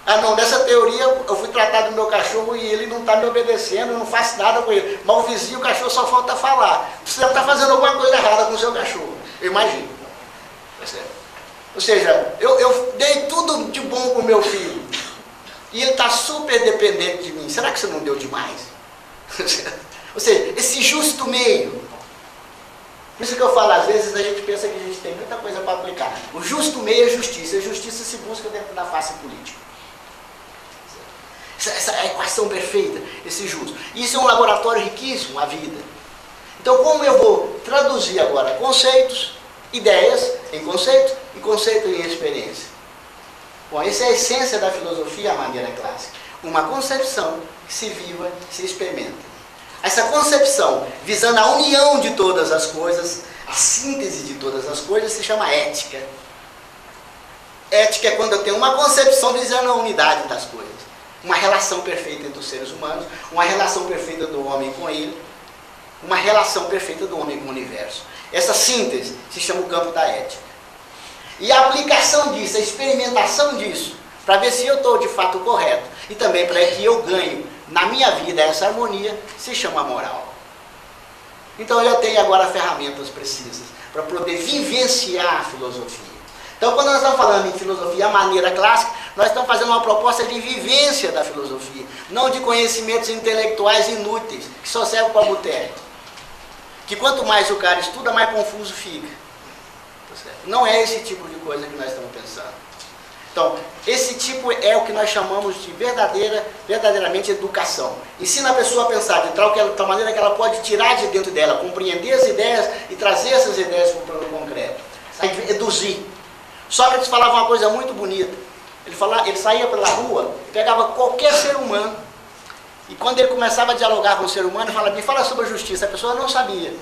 Ah não, nessa teoria eu fui tratar do meu cachorro e ele não está me obedecendo, eu não faço nada com ele. Mas o vizinho, o cachorro só falta falar. Você deve estar fazendo alguma coisa errada com o seu cachorro. Eu imagino. Ou seja, eu dei tudo de bom para o meu filho. E ele está super dependente de mim. Será que você não deu demais? Ou seja, esse justo meio. Por isso que eu falo, às vezes a gente pensa que a gente tem muita coisa para aplicar. O justo meio é justiça. A justiça se busca dentro da face política. Essa equação perfeita, esse justo. Isso é um laboratório riquíssimo, a vida. Então, como eu vou traduzir agora conceitos, ideias em conceito e conceito em experiência? Bom, essa é a essência da filosofia à maneira clássica. Uma concepção que se viva, se experimenta. Essa concepção, visando a união de todas as coisas, a síntese de todas as coisas, se chama ética. Ética é quando eu tenho uma concepção visando a unidade das coisas. Uma relação perfeita entre os seres humanos, uma relação perfeita do homem com ele, uma relação perfeita do homem com o universo. Essa síntese se chama o campo da ética. E a aplicação disso, a experimentação disso, para ver se eu estou de fato correto, e também para que eu ganhe na minha vida essa harmonia, se chama moral. Então eu tenho agora ferramentas precisas para poder vivenciar a filosofia. Então, quando nós estamos falando em filosofia à maneira clássica, nós estamos fazendo uma proposta de vivência da filosofia, não de conhecimentos intelectuais inúteis, que só servem para boteco. Que quanto mais o cara estuda, mais confuso fica. Não é esse tipo de coisa que nós estamos pensando. Então, esse tipo é o que nós chamamos de verdadeiramente educação. Ensina a pessoa a pensar de tal maneira que ela pode tirar de dentro dela, compreender as ideias e trazer essas ideias para o plano concreto. Eduzir. Sócrates falava uma coisa muito bonita. Ele saía pela rua e pegava qualquer ser humano. E quando ele começava a dialogar com o ser humano, ele falava, me fala sobre a justiça. A pessoa não sabia.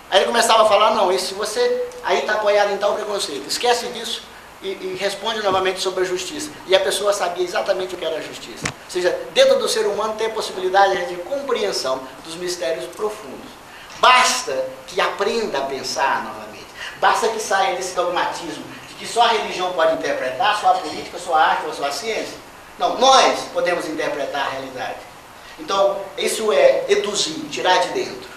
Aí ele começava a falar, não, se você aí está apoiado em tal preconceito, esquece disso e responde novamente sobre a justiça. E a pessoa sabia exatamente o que era a justiça. Ou seja, dentro do ser humano tem a possibilidade de compreensão dos mistérios profundos. Basta que aprenda a pensar novamente. Basta que saia desse dogmatismo que só a religião pode interpretar, só a política, só a arte ou só a ciência. Não, nós podemos interpretar a realidade. Então, isso é eduzir, tirar de dentro.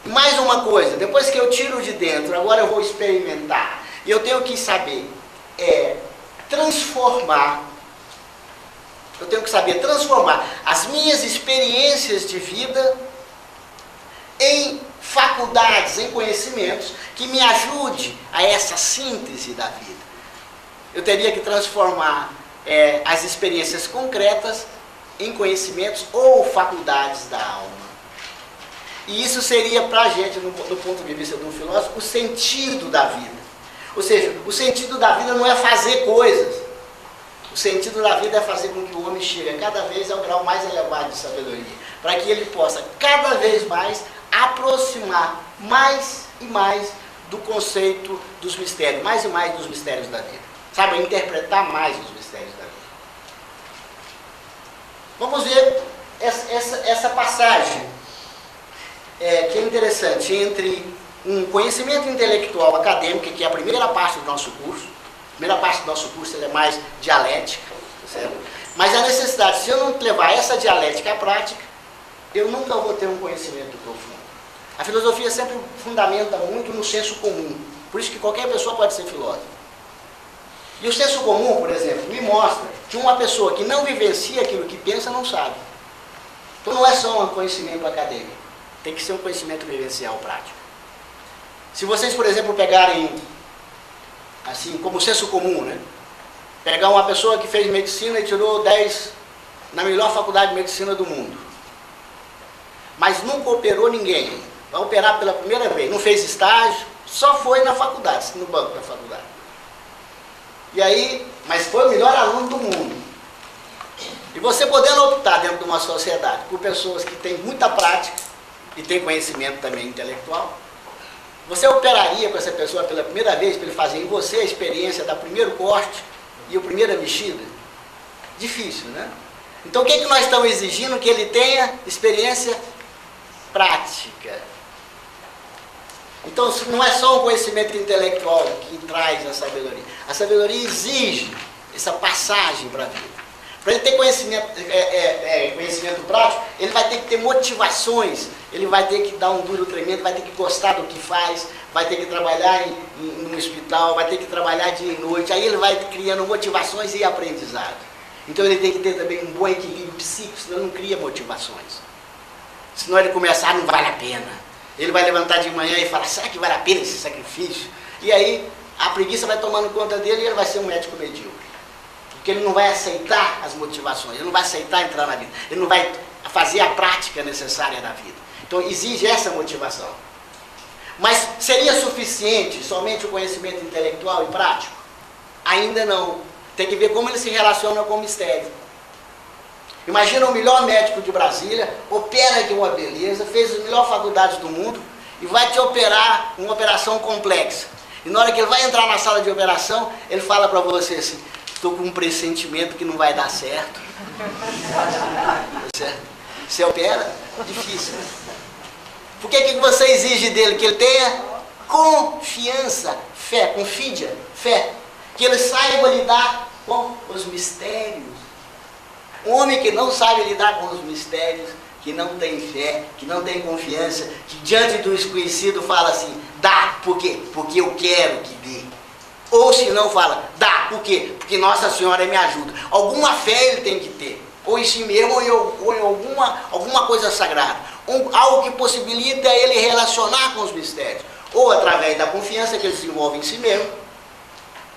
E mais uma coisa, depois que eu tiro de dentro, agora eu vou experimentar. E eu tenho que saber transformar. Eu tenho que saber transformar as minhas experiências de vida em faculdades, em conhecimentos que me ajude a essa síntese da vida. Eu teria que transformar as experiências concretas em conhecimentos ou faculdades da alma. E isso seria para a gente, do ponto de vista de um filósofo, o sentido da vida. Ou seja, o sentido da vida não é fazer coisas. O sentido da vida é fazer com que o homem chegue cada vez ao grau mais elevado de sabedoria, para que ele possa cada vez mais aproximar mais e mais do conceito dos mistérios, mais e mais dos mistérios da vida. Sabe, interpretar mais os mistérios da vida. Vamos ver essa passagem, que é interessante, entre um conhecimento intelectual acadêmico, que é a primeira parte do nosso curso. A primeira parte do nosso curso é mais dialética, certo? Mas a necessidade, se eu não levar essa dialética à prática, eu nunca vou ter um conhecimento profundo. A filosofia sempre fundamenta muito no senso comum. Por isso que qualquer pessoa pode ser filósofo. E o senso comum, por exemplo, me mostra que uma pessoa que não vivencia aquilo que pensa não sabe. Então não é só um conhecimento acadêmico. Tem que ser um conhecimento vivencial prático. Se vocês, por exemplo, pegarem assim, como senso comum, né? Pegar uma pessoa que fez medicina e tirou 10 na melhor faculdade de medicina do mundo, mas nunca operou ninguém, vai operar pela primeira vez, não fez estágio, só foi na faculdade, no banco da faculdade. E aí, mas foi o melhor aluno do mundo. E você podendo optar dentro de uma sociedade por pessoas que têm muita prática e têm conhecimento também intelectual, você operaria com essa pessoa pela primeira vez para ele fazer em você a experiência da primeiro corte e a primeira mexida? Difícil, né? Então o que é que nós estamos exigindo? Que ele tenha experiência prática. Então não é só um conhecimento intelectual que traz a sabedoria. A sabedoria exige essa passagem para a vida. Para ele ter conhecimento prático, ele vai ter que ter motivações, ele vai ter que dar um duro tremendo, vai ter que gostar do que faz, vai ter que trabalhar num hospital, vai ter que trabalhar dia e noite, aí ele vai criando motivações e aprendizado. Então ele tem que ter também um bom equilíbrio psíquico, senão não cria motivações. Senão ele começar, não vale a pena. Ele vai levantar de manhã e falar, será que vale a pena esse sacrifício? E aí a preguiça vai tomando conta dele e ele vai ser um médico medíocre. Porque ele não vai aceitar as motivações, ele não vai aceitar entrar na vida, ele não vai fazer a prática necessária da vida. Então exige essa motivação. Mas seria suficiente somente o conhecimento intelectual e prático? Ainda não. Tem que ver como ele se relaciona com o mistério. Imagina o melhor médico de Brasília, opera aqui uma beleza, fez as melhores faculdades do mundo e vai te operar uma operação complexa. E na hora que ele vai entrar na sala de operação, ele fala para você assim, estou com um pressentimento que não vai dar certo. Você opera? Difícil. Por que você exige dele? Que ele tenha confiança, fé, confídia, fé. Que ele saiba lidar com os mistérios. Um homem que não sabe lidar com os mistérios, que não tem fé, que não tem confiança, que diante do desconhecido fala assim, dá, por quê? Porque eu quero que dê. Ou se não fala, dá, por quê? Porque Nossa Senhora me ajuda. Alguma fé ele tem que ter, ou em si mesmo, ou em alguma coisa sagrada. Algo que possibilita ele relacionar com os mistérios. Ou através da confiança que ele desenvolve em si mesmo,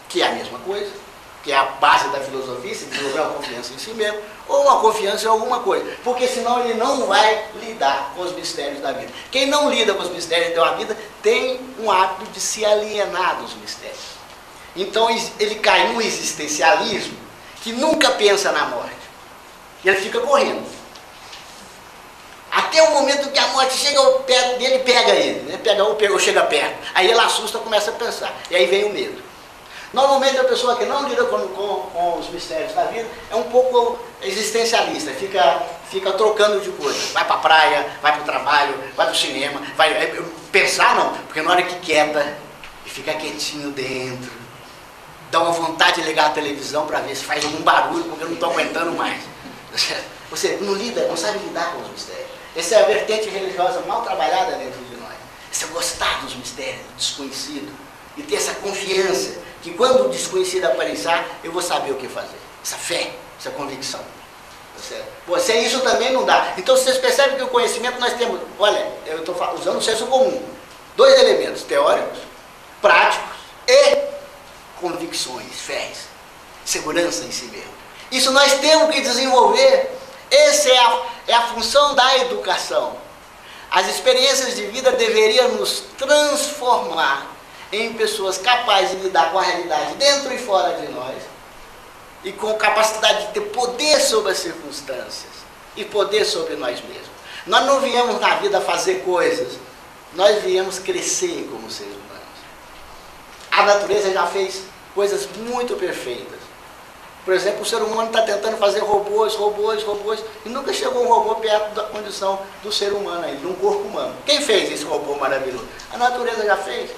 que é a mesma coisa, que é a base da filosofia, se desenvolver uma confiança em si mesmo, ou uma confiança em alguma coisa, porque senão ele não vai lidar com os mistérios da vida. Quem não lida com os mistérios da vida tem um hábito de se alienar dos mistérios. Então ele cai num existencialismo que nunca pensa na morte. E ele fica correndo. Até o momento que a morte chega perto dele, pega ele, né? Ou chega perto. Aí ele assusta, começa a pensar. E aí vem o medo. Normalmente a pessoa que não lida com os mistérios da vida é um pouco existencialista, fica trocando de coisa. Vai para a praia, vai para o trabalho, vai para o cinema, pensar não, porque na hora que quieta, e fica quietinho dentro, dá uma vontade de ligar a televisão para ver se faz algum barulho, porque eu não estou aguentando mais. Você não lida, não sabe lidar com os mistérios. Essa é a vertente religiosa mal trabalhada dentro de nós. Esse é gostar dos mistérios, do desconhecido, e ter essa confiança que quando o desconhecido aparecer, eu vou saber o que fazer. Essa fé, essa convicção. Pô, sem isso também não dá. Então vocês percebem que o conhecimento nós temos, olha, eu estou usando o senso comum. 2 elementos, teóricos, práticos e convicções, fés, segurança em si mesmo. Isso nós temos que desenvolver. Essa é a função da educação. As experiências de vida deveriam nos transformar em pessoas capazes de lidar com a realidade dentro e fora de nós e com capacidade de ter poder sobre as circunstâncias e poder sobre nós mesmos. Nós não viemos na vida fazer coisas, nós viemos crescer como seres humanos. A natureza já fez coisas muito perfeitas. Por exemplo, o ser humano está tentando fazer robôs, e nunca chegou um robô perto da condição do ser humano aí, de um corpo humano. Quem fez esse robô maravilhoso? A natureza já fez.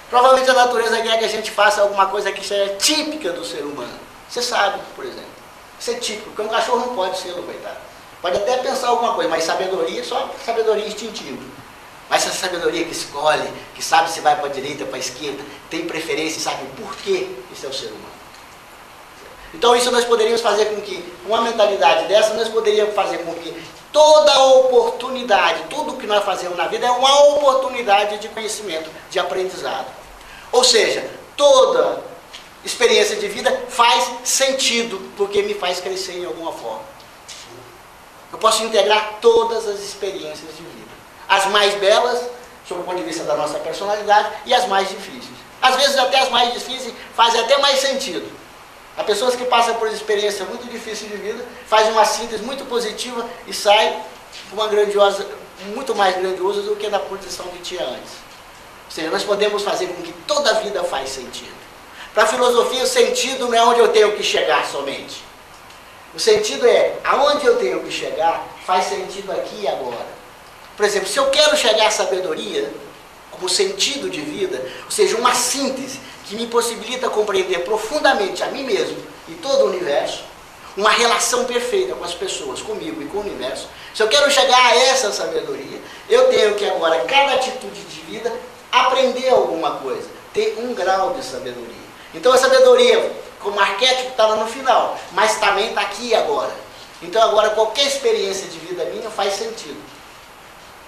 Provavelmente a natureza quer que a gente faça alguma coisa que seja típica do ser humano. Você sabe, por exemplo. Isso é típico, porque um cachorro não pode ser, coitado. Pode até pensar alguma coisa, mas sabedoria, só sabedoria instintiva. Mas essa sabedoria que escolhe, que sabe se vai para a direita, para a esquerda, tem preferência e sabe o porquê, isso é o ser humano. Então isso nós poderíamos fazer com que, uma mentalidade dessa, nós poderíamos fazer com que toda oportunidade, tudo que nós fazemos na vida é uma oportunidade de conhecimento, de aprendizado. Ou seja, toda experiência de vida faz sentido, porque me faz crescer em alguma forma. Eu posso integrar todas as experiências de vida. As mais belas, sob o ponto de vista da nossa personalidade, e as mais difíceis. Às vezes até as mais difíceis fazem até mais sentido. Há pessoas que passam por experiência muito difícil de vida, fazem uma síntese muito positiva e saem com uma grandiosa, muito mais grandiosa do que na condição que tinha antes. Ou seja, nós podemos fazer com que toda a vida faz sentido. Para a filosofia, o sentido não é onde eu tenho que chegar somente. O sentido é, aonde eu tenho que chegar, faz sentido aqui e agora. Por exemplo, se eu quero chegar à sabedoria, como sentido de vida, ou seja, uma síntese que me possibilita compreender profundamente a mim mesmo e todo o universo, uma relação perfeita com as pessoas, comigo e com o universo. Se eu quero chegar a essa sabedoria, eu tenho que agora, cada atitude de vida, aprender alguma coisa, ter um grau de sabedoria. Então a sabedoria, como arquétipo, está lá no final, mas também está aqui e agora. Então agora qualquer experiência de vida minha faz sentido.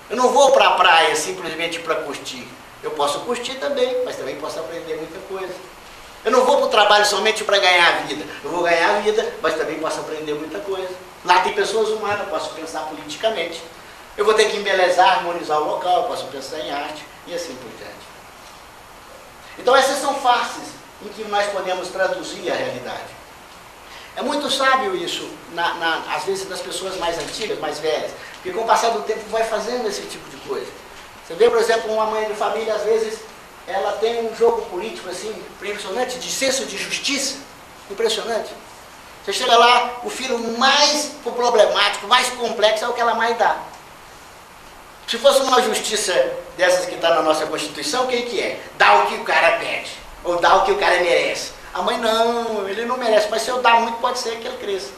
Eu não vou para a praia simplesmente para curtir. Eu posso curtir também, mas também posso aprender muita coisa. Eu não vou para o trabalho somente para ganhar a vida. Eu vou ganhar a vida, mas também posso aprender muita coisa. Lá tem pessoas humanas, eu posso pensar politicamente. Eu vou ter que embelezar, harmonizar o local, eu posso pensar em arte e assim por diante. Então essas são faces em que nós podemos traduzir a realidade. É muito sábio isso, às vezes, nas pessoas mais antigas, mais velhas, porque com o passar do tempo vai fazendo esse tipo de coisa. Você vê, por exemplo, uma mãe de família, às vezes, ela tem um jogo político assim, impressionante, de senso de justiça, impressionante. Você chega lá, o filho mais problemático, mais complexo, é o que ela mais dá. Se fosse uma justiça dessas que está na nossa Constituição, o que é? Dá o que o cara pede, ou dá o que o cara merece. A mãe, não, ele não merece, mas se eu dar muito, pode ser que ele cresça.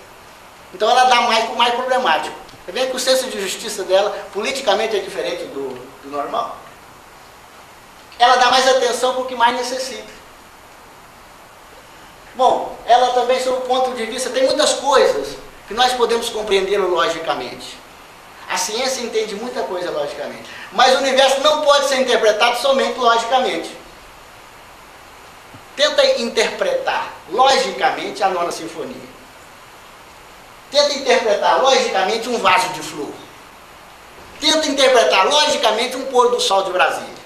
Então ela dá mais para o mais problemático. Você vê que o senso de justiça dela, politicamente, é diferente do normal. Ela dá mais atenção para o que mais necessita. Bom, ela também, sob o ponto de vista, tem muitas coisas que nós podemos compreender logicamente. A ciência entende muita coisa logicamente. Mas o universo não pode ser interpretado somente logicamente. Tenta interpretar logicamente a Nona Sinfonia. Tenta interpretar logicamente um vaso de flor. Tenta interpretar logicamente um pôr do sol de Brasília.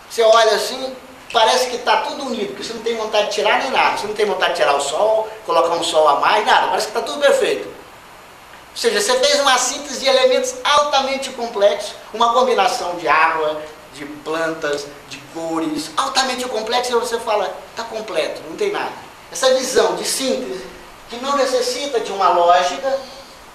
Você olha assim, parece que está tudo unido, porque você não tem vontade de tirar nem nada. Você não tem vontade de tirar o sol, colocar um sol a mais, nada. Parece que está tudo perfeito. Ou seja, você fez uma síntese de elementos altamente complexos, uma combinação de água, de plantas, de cores, altamente complexo, e você fala, está completo, não tem nada. Essa visão de síntese, que não necessita de uma lógica,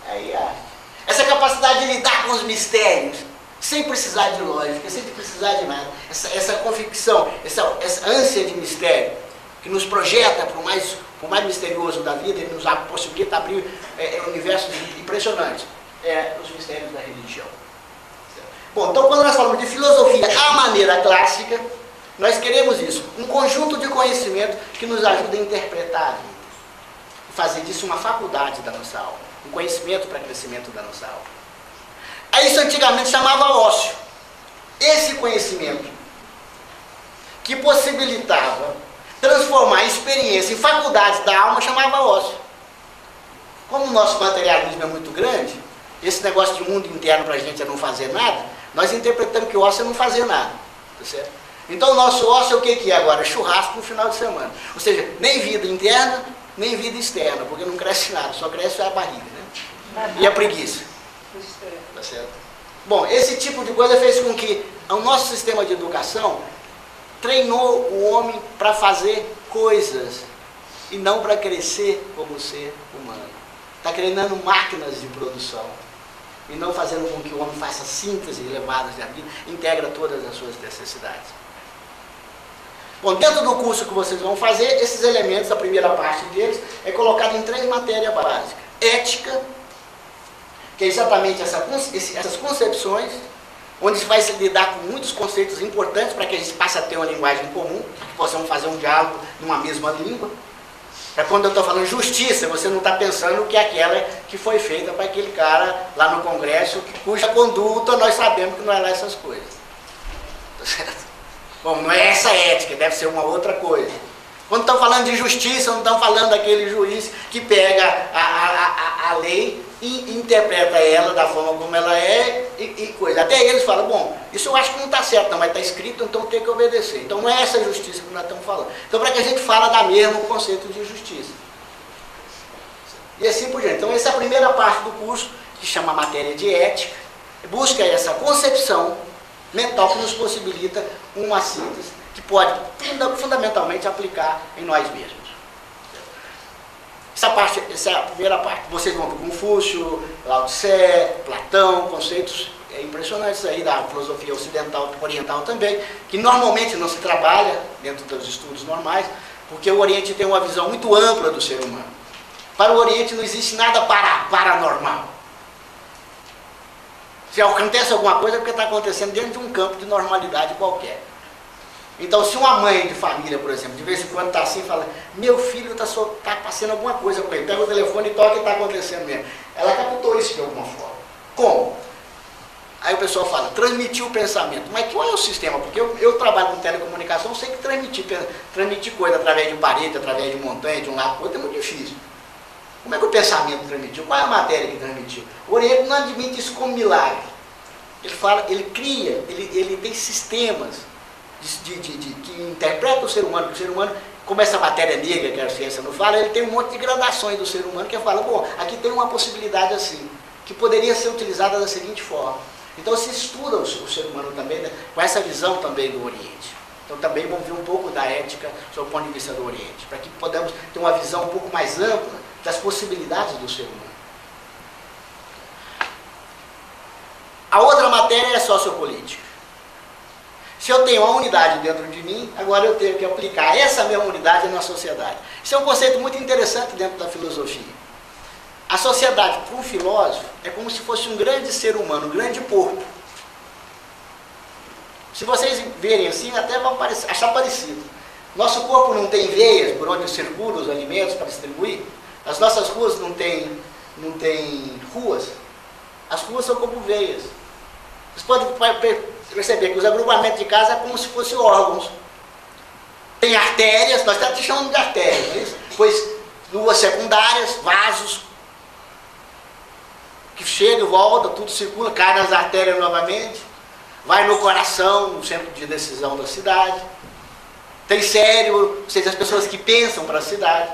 aí é arte. Essa capacidade de lidar com os mistérios, sem precisar de lógica, sem precisar de nada. Essa convicção, essa ânsia de mistério, que nos projeta para o mais misterioso da vida, e nos possibilita abrir universos impressionantes, os mistérios da religião. Bom, então quando nós falamos de filosofia à maneira clássica, nós queremos isso, um conjunto de conhecimento que nos ajuda a interpretar a vida, fazer disso uma faculdade da nossa alma, um conhecimento para crescimento da nossa alma. Aí isso antigamente chamava ócio. Esse conhecimento que possibilitava transformar a experiência em faculdades da alma chamava ócio. Como o nosso materialismo é muito grande, esse negócio de mundo interno para a gente é não fazer nada, nós interpretamos que o ócio é não fazer nada, tá certo? Então o nosso ócio é o que é agora? Churrasco no final de semana. Ou seja, nem vida interna, nem vida externa, porque não cresce nada, só cresce a barriga, né? E a preguiça. Tá certo? Bom, esse tipo de coisa fez com que o nosso sistema de educação treinou o homem para fazer coisas e não para crescer como ser humano. Está treinando máquinas de produção e não fazendo com que o homem faça síntese elevadas da vida, integra todas as suas necessidades. Bom, dentro do curso que vocês vão fazer, esses elementos, a primeira parte deles, é colocado em 3 matérias básicas. Ética, que é exatamente essas concepções, onde se vai se lidar com muitos conceitos importantes para que a gente passe a ter uma linguagem comum, que possamos fazer um diálogo numa mesma língua. Para quando eu estou falando justiça, você não está pensando que é aquela que foi feita para aquele cara lá no Congresso, cuja conduta nós sabemos que não é lá essas coisas. Tá certo? Bom, não é essa ética, deve ser uma outra coisa. Quando estão falando de justiça, não estão falando daquele juiz que pega a lei e interpreta ela da forma como ela é e coisa. Até eles falam, bom, isso eu acho que não está certo, não, mas está escrito, então tem que obedecer. Então não é essa justiça que nós estamos falando. Então para que a gente fala da mesma o conceito de justiça. E assim por diante. Então essa é a primeira parte do curso, que chama matéria de ética, busca essa concepção mental que nos possibilita uma síntese que pode fundamentalmente aplicar em nós mesmos. Essa é a primeira parte. Vocês vão ver Confúcio, Lao Tse, Platão, conceitos impressionantes aí da filosofia ocidental, oriental também, que normalmente não se trabalha dentro dos estudos normais, porque o Oriente tem uma visão muito ampla do ser humano. Para o Oriente não existe nada paranormal. Se acontece alguma coisa é porque está acontecendo dentro de um campo de normalidade qualquer. Então, se uma mãe de família, por exemplo, de vez em quando está assim e fala, meu filho está passando alguma coisa com ele, pega o telefone e toca e está acontecendo mesmo. Ela captou isso de alguma forma. Como? Aí o pessoal fala, transmitir o pensamento. Mas qual é o sistema? Porque eu trabalho com telecomunicação, sei que transmitir coisa através de parede, através de montanha, de um lado para o outro, é muito difícil. Como é que o pensamento transmitiu? Qual é a matéria que transmitiu? O Oriente não admite isso como milagre. Ele fala, ele cria, ele tem sistemas que interpreta o ser humano, porque o ser humano, como essa matéria negra que a ciência não fala, ele tem um monte de gradações do ser humano que fala, bom, aqui tem uma possibilidade assim, que poderia ser utilizada da seguinte forma. Então se estuda o ser humano também, né, com essa visão também do Oriente. Então também vamos ver um pouco da ética sob o ponto de vista do Oriente, para que podamos ter uma visão um pouco mais ampla das possibilidades do ser humano. A outra matéria é a sociopolítica. Se eu tenho uma unidade dentro de mim, agora eu tenho que aplicar essa mesma unidade na sociedade. Isso é um conceito muito interessante dentro da filosofia. A sociedade, para um filósofo, é como se fosse um grande ser humano, um grande corpo. Se vocês verem assim, até vão achar parecido. Nosso corpo não tem veias por onde circulam os alimentos para distribuir. As nossas ruas não tem ruas. As ruas são como veias. Vocês podem perceber que os agrupamentos de casa é como se fossem órgãos. Tem artérias, nós estamos chamando de artérias, não é isso? Pois ruas secundárias, vasos, que chega e volta, tudo circula, cai nas artérias novamente, vai no coração, no centro de decisão da cidade. Tem cérebro, ou seja, as pessoas que pensam para a cidade.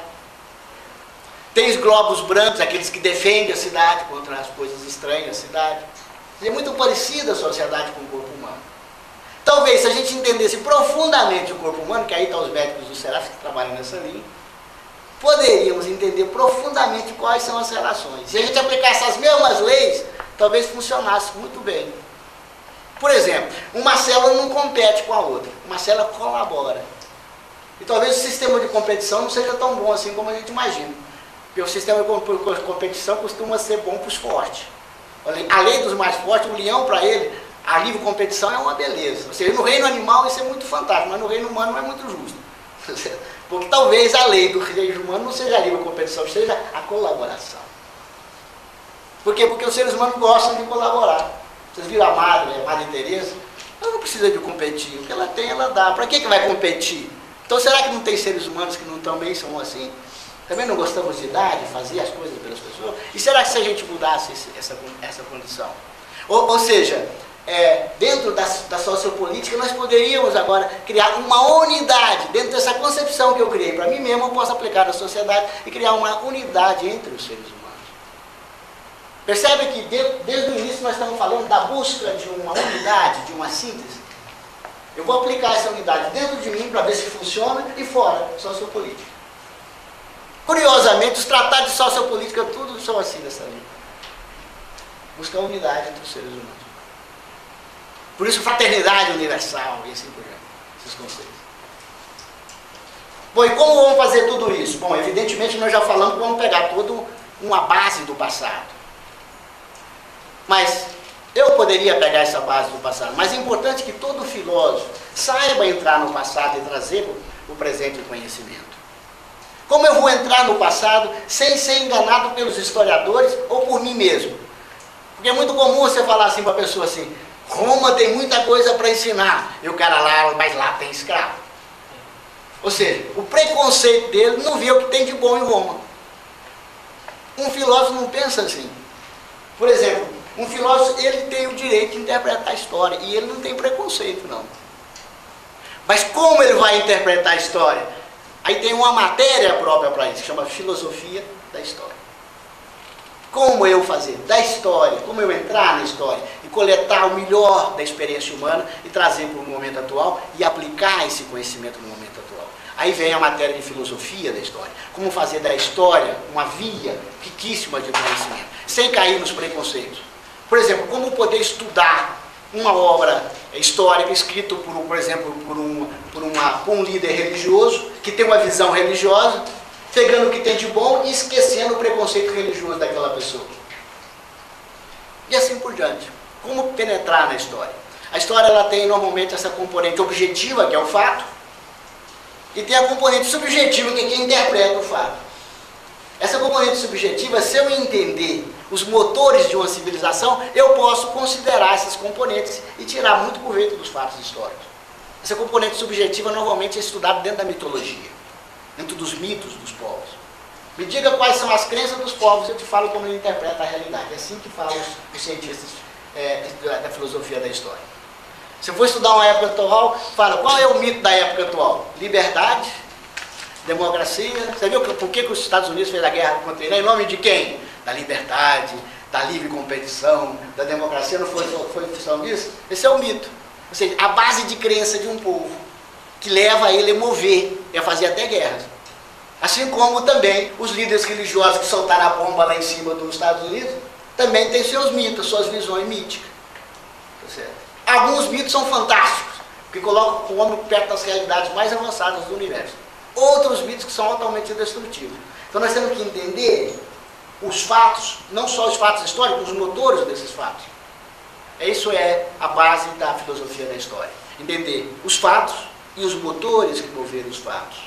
Tem os glóbulos brancos, aqueles que defendem a cidade contra as coisas estranhas da cidade. É muito parecida a sociedade com o corpo humano. Talvez, se a gente entendesse profundamente o corpo humano, que aí estão os médicos do Seraf que trabalham nessa linha, poderíamos entender profundamente quais são as relações. Se a gente aplicasse as mesmas leis, talvez funcionasse muito bem. Por exemplo, uma célula não compete com a outra, uma célula colabora. E talvez o sistema de competição não seja tão bom assim como a gente imagina. Porque o sistema de competição costuma ser bom para os fortes. A lei dos mais fortes, o leão para ele, a livre competição é uma beleza. Ou seja, no reino animal isso é muito fantástico, mas no reino humano não é muito justo. Porque talvez a lei do reino humano não seja a livre competição, seja a colaboração. Por quê? Porque os seres humanos gostam de colaborar. Vocês viram a Madre Teresa? Ela não precisa de competir. O que ela tem, ela dá. Para que vai competir? Então será que não tem seres humanos que não também são assim? Também não gostamos de dar, de fazer as coisas pelas pessoas? E será que se a gente mudasse essa condição? Ou seja, dentro da sociopolítica, nós poderíamos agora criar uma unidade, dentro dessa concepção que eu criei para mim mesmo, eu posso aplicar na sociedade e criar uma unidade entre os seres humanos. Percebe que desde o início nós estamos falando da busca de uma unidade, de uma síntese? Eu vou aplicar essa unidade dentro de mim para ver se funciona e fora, sociopolítica. Curiosamente, os tratados de sociopolítica, tudo são assim dessa linha. Buscar a unidade entre os seres humanos. Por isso, fraternidade universal e assim por diante, esses conceitos. Bom, e como vamos fazer tudo isso? Bom, evidentemente nós já falamos que vamos pegar toda uma base do passado. Mas eu poderia pegar essa base do passado, mas é importante que todo filósofo saiba entrar no passado e trazer o presente conhecimento. Como eu vou entrar no passado sem ser enganado pelos historiadores ou por mim mesmo? Porque é muito comum você falar assim para a pessoa assim, Roma tem muita coisa para ensinar, e o cara lá, mas lá tem escravo. Ou seja, o preconceito dele não vê o que tem de bom em Roma. Um filósofo não pensa assim. Por exemplo, um filósofo, ele tem o direito de interpretar a história, e ele não tem preconceito, não. Mas como ele vai interpretar a história? Aí tem uma matéria própria para isso, que chama filosofia da história. Como eu fazer da história, como eu entrar na história e coletar o melhor da experiência humana e trazer para o momento atual e aplicar esse conhecimento no momento atual. Aí vem a matéria de filosofia da história. Como fazer da história uma via riquíssima de conhecimento, sem cair nos preconceitos. Por exemplo, como poder estudar uma obra histórica escrita, por exemplo, por um líder religioso, que tem uma visão religiosa, pegando o que tem de bom e esquecendo o preconceito religioso daquela pessoa. E assim por diante. Como penetrar na história? A história ela tem normalmente essa componente objetiva, que é o fato, e tem a componente subjetiva, que é quem interpreta o fato. Essa componente subjetiva, se eu entender os motores de uma civilização, eu posso considerar esses componentes e tirar muito proveito dos fatos históricos. Essa componente subjetiva normalmente é estudada dentro da mitologia, dentro dos mitos dos povos. Me diga quais são as crenças dos povos, eu te falo como ele interpreta a realidade. É assim que falam os cientistas da filosofia da história. Se eu for estudar uma época atual, fala qual é o mito da época atual? Liberdade, democracia. Você viu por que os Estados Unidos fez a guerra contra Irã? Em nome de quem? Da liberdade, da livre competição, da democracia. Não foi função disso? Esse é o mito. Ou seja, a base de crença de um povo, que leva ele a mover e a fazer até guerras. Assim como também os líderes religiosos que soltaram a bomba lá em cima dos Estados Unidos, também têm seus mitos, suas visões míticas. Tá certo? Alguns mitos são fantásticos, que colocam o homem perto das realidades mais avançadas do universo. Outros mitos que são altamente destrutivos. Então nós temos que entender os fatos, não só os fatos históricos, os motores desses fatos. Isso é a base da filosofia da história. Entender os fatos e os motores que moveram os fatos.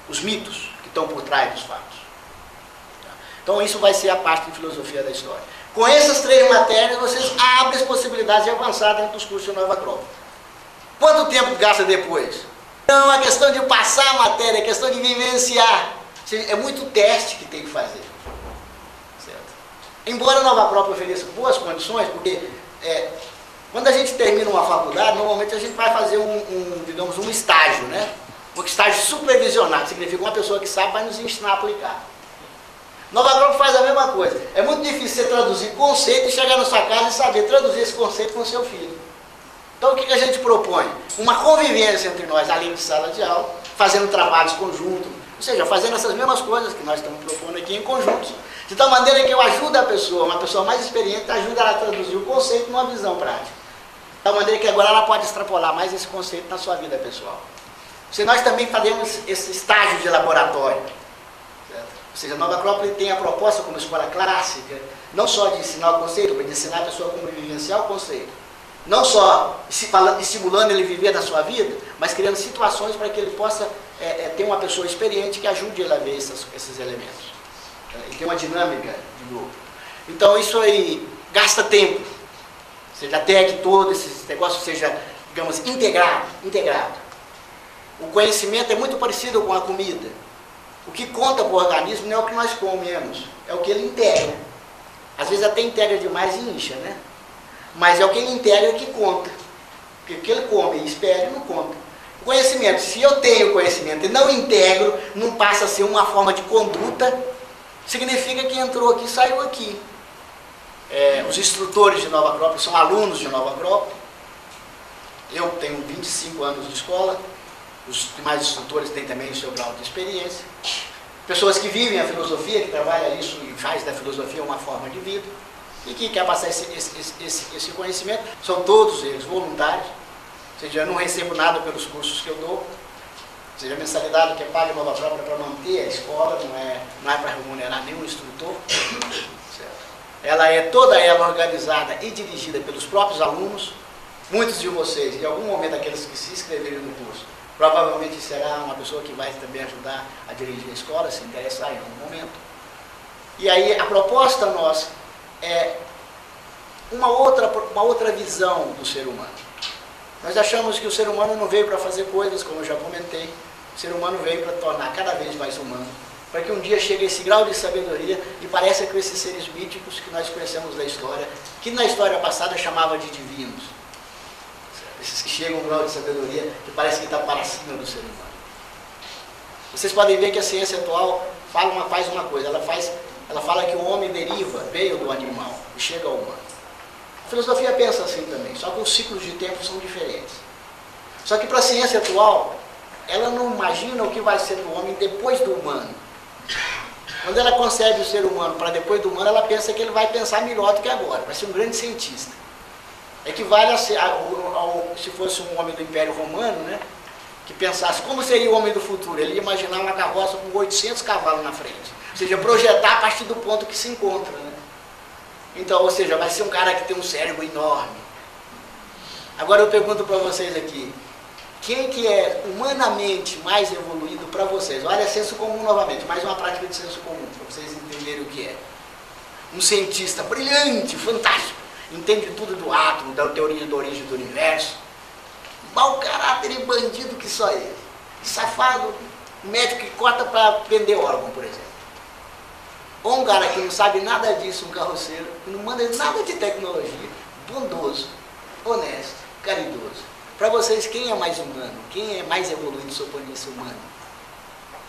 Os mitos que estão por trás dos fatos. Então isso vai ser a parte de filosofia da história. Com essas três matérias, vocês abrem as possibilidades de avançar dentro dos cursos de Nova Acrópole. Quanto tempo gasta depois? Não é questão de passar a matéria, é questão de vivenciar. É muito teste que tem que fazer. Certo? Embora a Nova Acrópole ofereça boas condições, porque quando a gente termina uma faculdade, normalmente a gente vai fazer digamos, um estágio, né? Um estágio supervisionado, que significa uma pessoa que sabe vai nos ensinar a aplicar. Nova Acrópole faz a mesma coisa. É muito difícil você traduzir conceito e chegar na sua casa e saber traduzir esse conceito com o seu filho. Então o que a gente propõe? Uma convivência entre nós, além de sala de aula, fazendo trabalhos conjuntos, ou seja, fazendo essas mesmas coisas que nós estamos propondo aqui em conjunto, de tal maneira que eu ajudo a pessoa, uma pessoa mais experiente, ajuda ela a traduzir o conceito numa visão prática. De tal maneira que agora ela pode extrapolar mais esse conceito na sua vida pessoal. Se nós também fazemos esse estágio de laboratório, certo? Ou seja, a Nova Acrópole tem a proposta como escola clássica, não só de ensinar o conceito, mas de ensinar a pessoa como vivenciar o conceito. Não só estimulando ele a viver da sua vida, mas criando situações para que ele possa ter uma pessoa experiente que ajude ele a ver esses elementos. E ter uma dinâmica de grupo. Então isso aí gasta tempo. Ou seja, até que todo esse negócio seja, digamos, integrado. O conhecimento é muito parecido com a comida. O que conta para o organismo não é o que nós comemos, é o que ele integra. Às vezes até integra demais e incha, né? Mas é o que ele integra que conta. Porque o que ele come e espera não conta. O conhecimento, se eu tenho conhecimento e não integro, não passa a ser uma forma de conduta, significa que entrou aqui e saiu aqui. Os instrutores de Nova Acrópole são alunos de Nova Acrópole. Eu tenho 25 anos de escola. Os demais instrutores têm também o seu grau de experiência. Pessoas que vivem a filosofia, que trabalham isso e faz da filosofia uma forma de vida. E que quer passar esse conhecimento, são todos eles voluntários, ou seja, eu não recebo nada pelos cursos que eu dou, ou seja, a mensalidade que é paga em Nova Acrópole é para manter a escola, não é para remunerar nenhum instrutor, certo? Ela é toda ela organizada e dirigida pelos próprios alunos. Muitos de vocês, em algum momento aqueles que se inscreverem no curso, provavelmente será uma pessoa que vai também ajudar a dirigir a escola, se interessar em algum momento. E aí a proposta nossa é uma outra visão do ser humano. Nós achamos que o ser humano não veio para fazer coisas, como eu já comentei, O ser humano veio para tornar cada vez mais humano, para que um dia chegue a esse grau de sabedoria e pareça com esses seres míticos que nós conhecemos da história, que na história passada chamava de divinos. Esses que chegam a um grau de sabedoria que parece que está para cima do ser humano. Vocês podem ver que a ciência atual faz uma coisa, ela fala que o homem veio do animal e chega ao humano. A filosofia pensa assim também, só que os ciclos de tempo são diferentes. Só que para a ciência atual, ela não imagina o que vai ser do homem depois do humano. Quando ela concebe o ser humano para depois do humano, ela pensa que ele vai pensar melhor do que agora, vai ser um grande cientista. Equivale a ser, se fosse um homem do Império Romano, né, que pensasse como seria o homem do futuro. Ele ia imaginar uma carroça com 800 cavalos na frente. Ou seja, projetar a partir do ponto que se encontra. Né? Então, ou seja, vai ser um cara que tem um cérebro enorme. Agora eu pergunto para vocês aqui, quem que é humanamente mais evoluído para vocês? Olha, senso comum novamente, mais uma prática de senso comum, para vocês entenderem o que é. Um cientista brilhante, fantástico, entende tudo do átomo, da teoria da origem do universo. Mau caráter e bandido que só ele. Safado, médico que corta para vender órgão, por exemplo. Ou um cara que não sabe nada disso, um carroceiro, que não manda nada de tecnologia, bondoso, honesto, caridoso. Para vocês, quem é mais humano? Quem é mais evoluído sob o ponto de vista humano?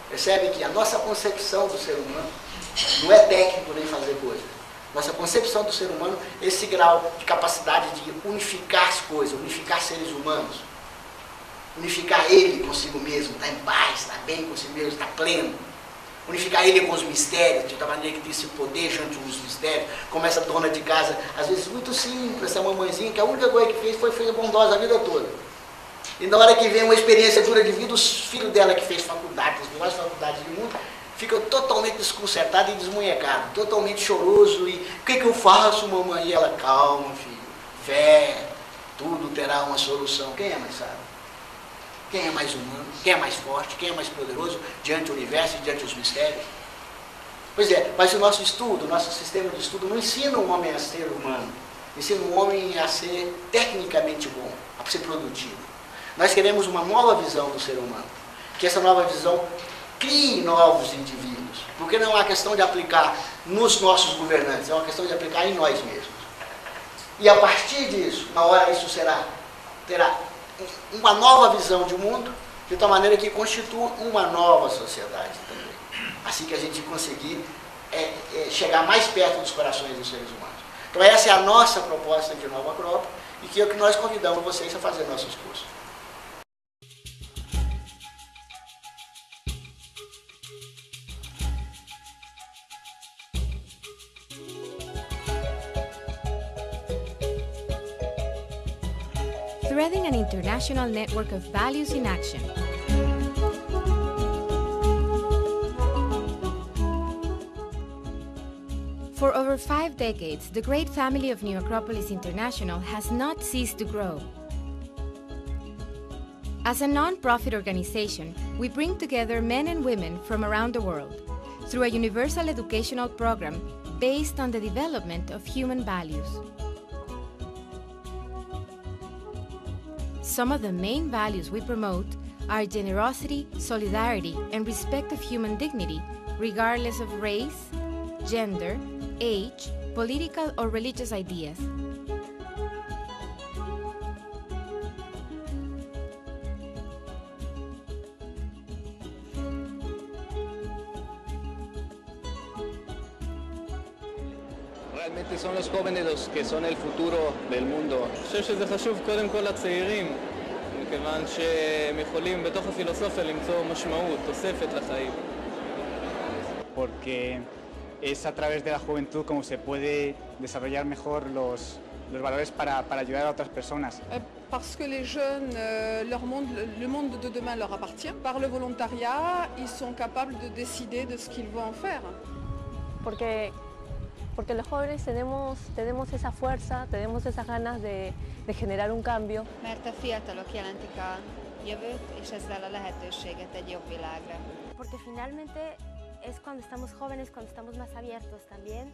Percebe que a nossa concepção do ser humano não é técnico nem fazer coisa. Nossa concepção do ser humano é esse grau de capacidade de unificar as coisas, unificar seres humanos. Unificar ele consigo mesmo, estar em paz, estar bem consigo mesmo, estar pleno. Unificar ele com os mistérios, de tal maneira que tem esse poder diante dos mistérios, como essa dona de casa, às vezes muito simples, essa mamãezinha, que a única coisa que fez foi ser bondosa a vida toda. E na hora que vem uma experiência dura de vida, os filhos dela que fez faculdade, as melhores faculdades do mundo, ficam totalmente desconcertados e desmunhecados, totalmente choroso, e o que eu faço, mamãe? E ela, calma, filho, fé, tudo terá uma solução. Quem é mais sábio? Quem é mais humano? Quem é mais forte? Quem é mais poderoso diante do universo e diante dos mistérios? Pois é, mas o nosso estudo, o nosso sistema de estudo não ensina o homem a ser humano, ensina o homem a ser tecnicamente bom, a ser produtivo. Nós queremos uma nova visão do ser humano, que essa nova visão crie novos indivíduos, porque não é uma questão de aplicar nos nossos governantes, é uma questão de aplicar em nós mesmos. E a partir disso, na hora isso terá uma nova visão de mundo, de tal maneira que constitua uma nova sociedade também. Assim que a gente conseguir chegar mais perto dos corações dos seres humanos. Então essa é a nossa proposta de Nova Acrópole e que é o que nós convidamos vocês a fazer nossos cursos. Threading an international network of values in action. For over 5 decades, the great family of New Acropolis International has not ceased to grow. As a non-profit organization, we bring together men and women from around the world through a universal educational program based on the development of human values. Some of the main values we promote are generosity, solidarity, and respect of human dignity, regardless of race, gender, age, political or religious ideas. realmente son los jóvenes los que son el futuro del mundo. אני חושב שזה חשוב קודם כל לצעירים, מכיוון שהם יכולים בתוך הפילוסופיה למצוא משמעות, תוספת לחיים. Porque es a través de la juventud como se puede desarrollar mejor los valores para ayudar a otras personas. Parce que les jeunes, le monde de demain leur appartient. Par le volontariat, ils sont capables de décider de ce qu'ils vont en faire. Porque los jóvenes tenemos esa fuerza, tenemos esas ganas de generar un cambio. Mert a fiatalok jelentik a jövőt, és ezzel a lehetőséget egy jobb világra. Porque finalmente es cuando estamos jóvenes, cuando estamos más abiertos también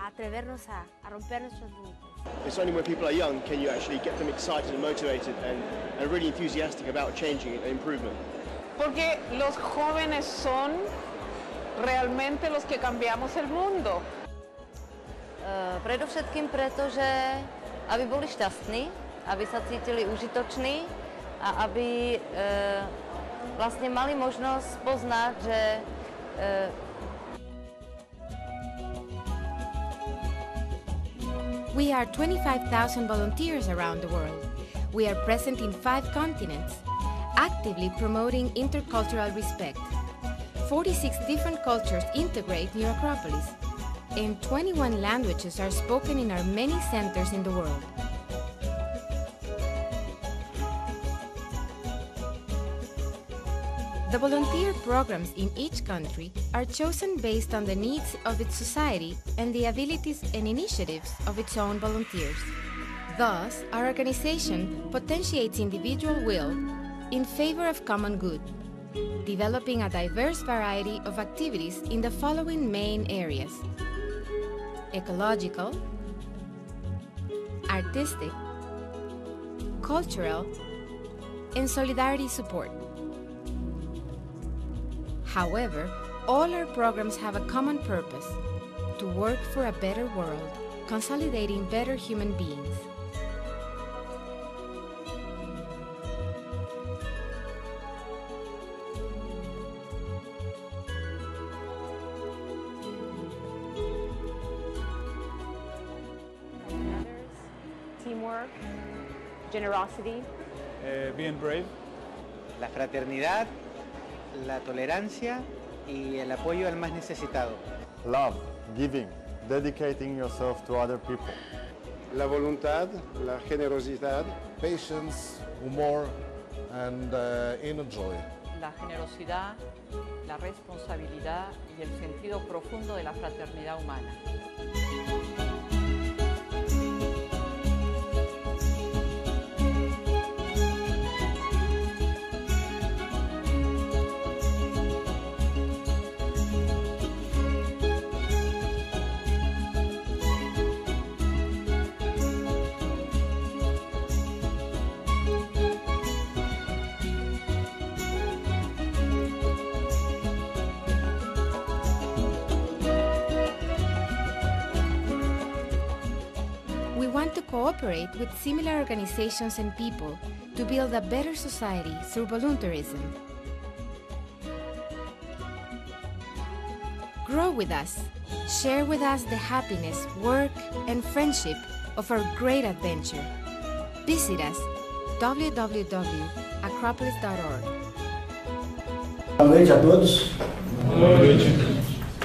a atrevernos a romper nuestros límites. It's only when people are young can you actually get them excited and motivated and really enthusiastic about changing and improvement. Porque los jóvenes son realmente los que cambiamos el mundo. Predovšetkým preto, že aby boli šťastní, aby sa cítili užitoční a aby vlastne mali možnosť poznať, že We are 25,000 volunteers around the world. We are present in 5 continents, actively promoting intercultural respect. 46 different cultures integrate New Acropolis, and 21 languages are spoken in our many centers in the world. The volunteer programs in each country are chosen based on the needs of its society and the abilities and initiatives of its own volunteers. Thus, our organization potentiates individual will in favor of common good, developing a diverse variety of activities in the following main areas: ecological, artistic, cultural, and solidarity support. However, all our programs have a common purpose: to work for a better world, consolidating better human beings. Teamwork, generosity, being brave, la fraternidad, la tolerancia y el apoyo al más necesitado. Love, giving, dedicating yourself to other people. La voluntad, la generosidad. Patience, humor, and inner joy. La generosidad, la responsabilidad y el sentido profundo de la fraternidad humana. We want to cooperate with similar organizations and people to build a better society through volunteerism. Grow with us. Share with us the happiness, work, and friendship of our great adventure. Visit us www.acropolis.org. Boa noite a todos. Boa noite.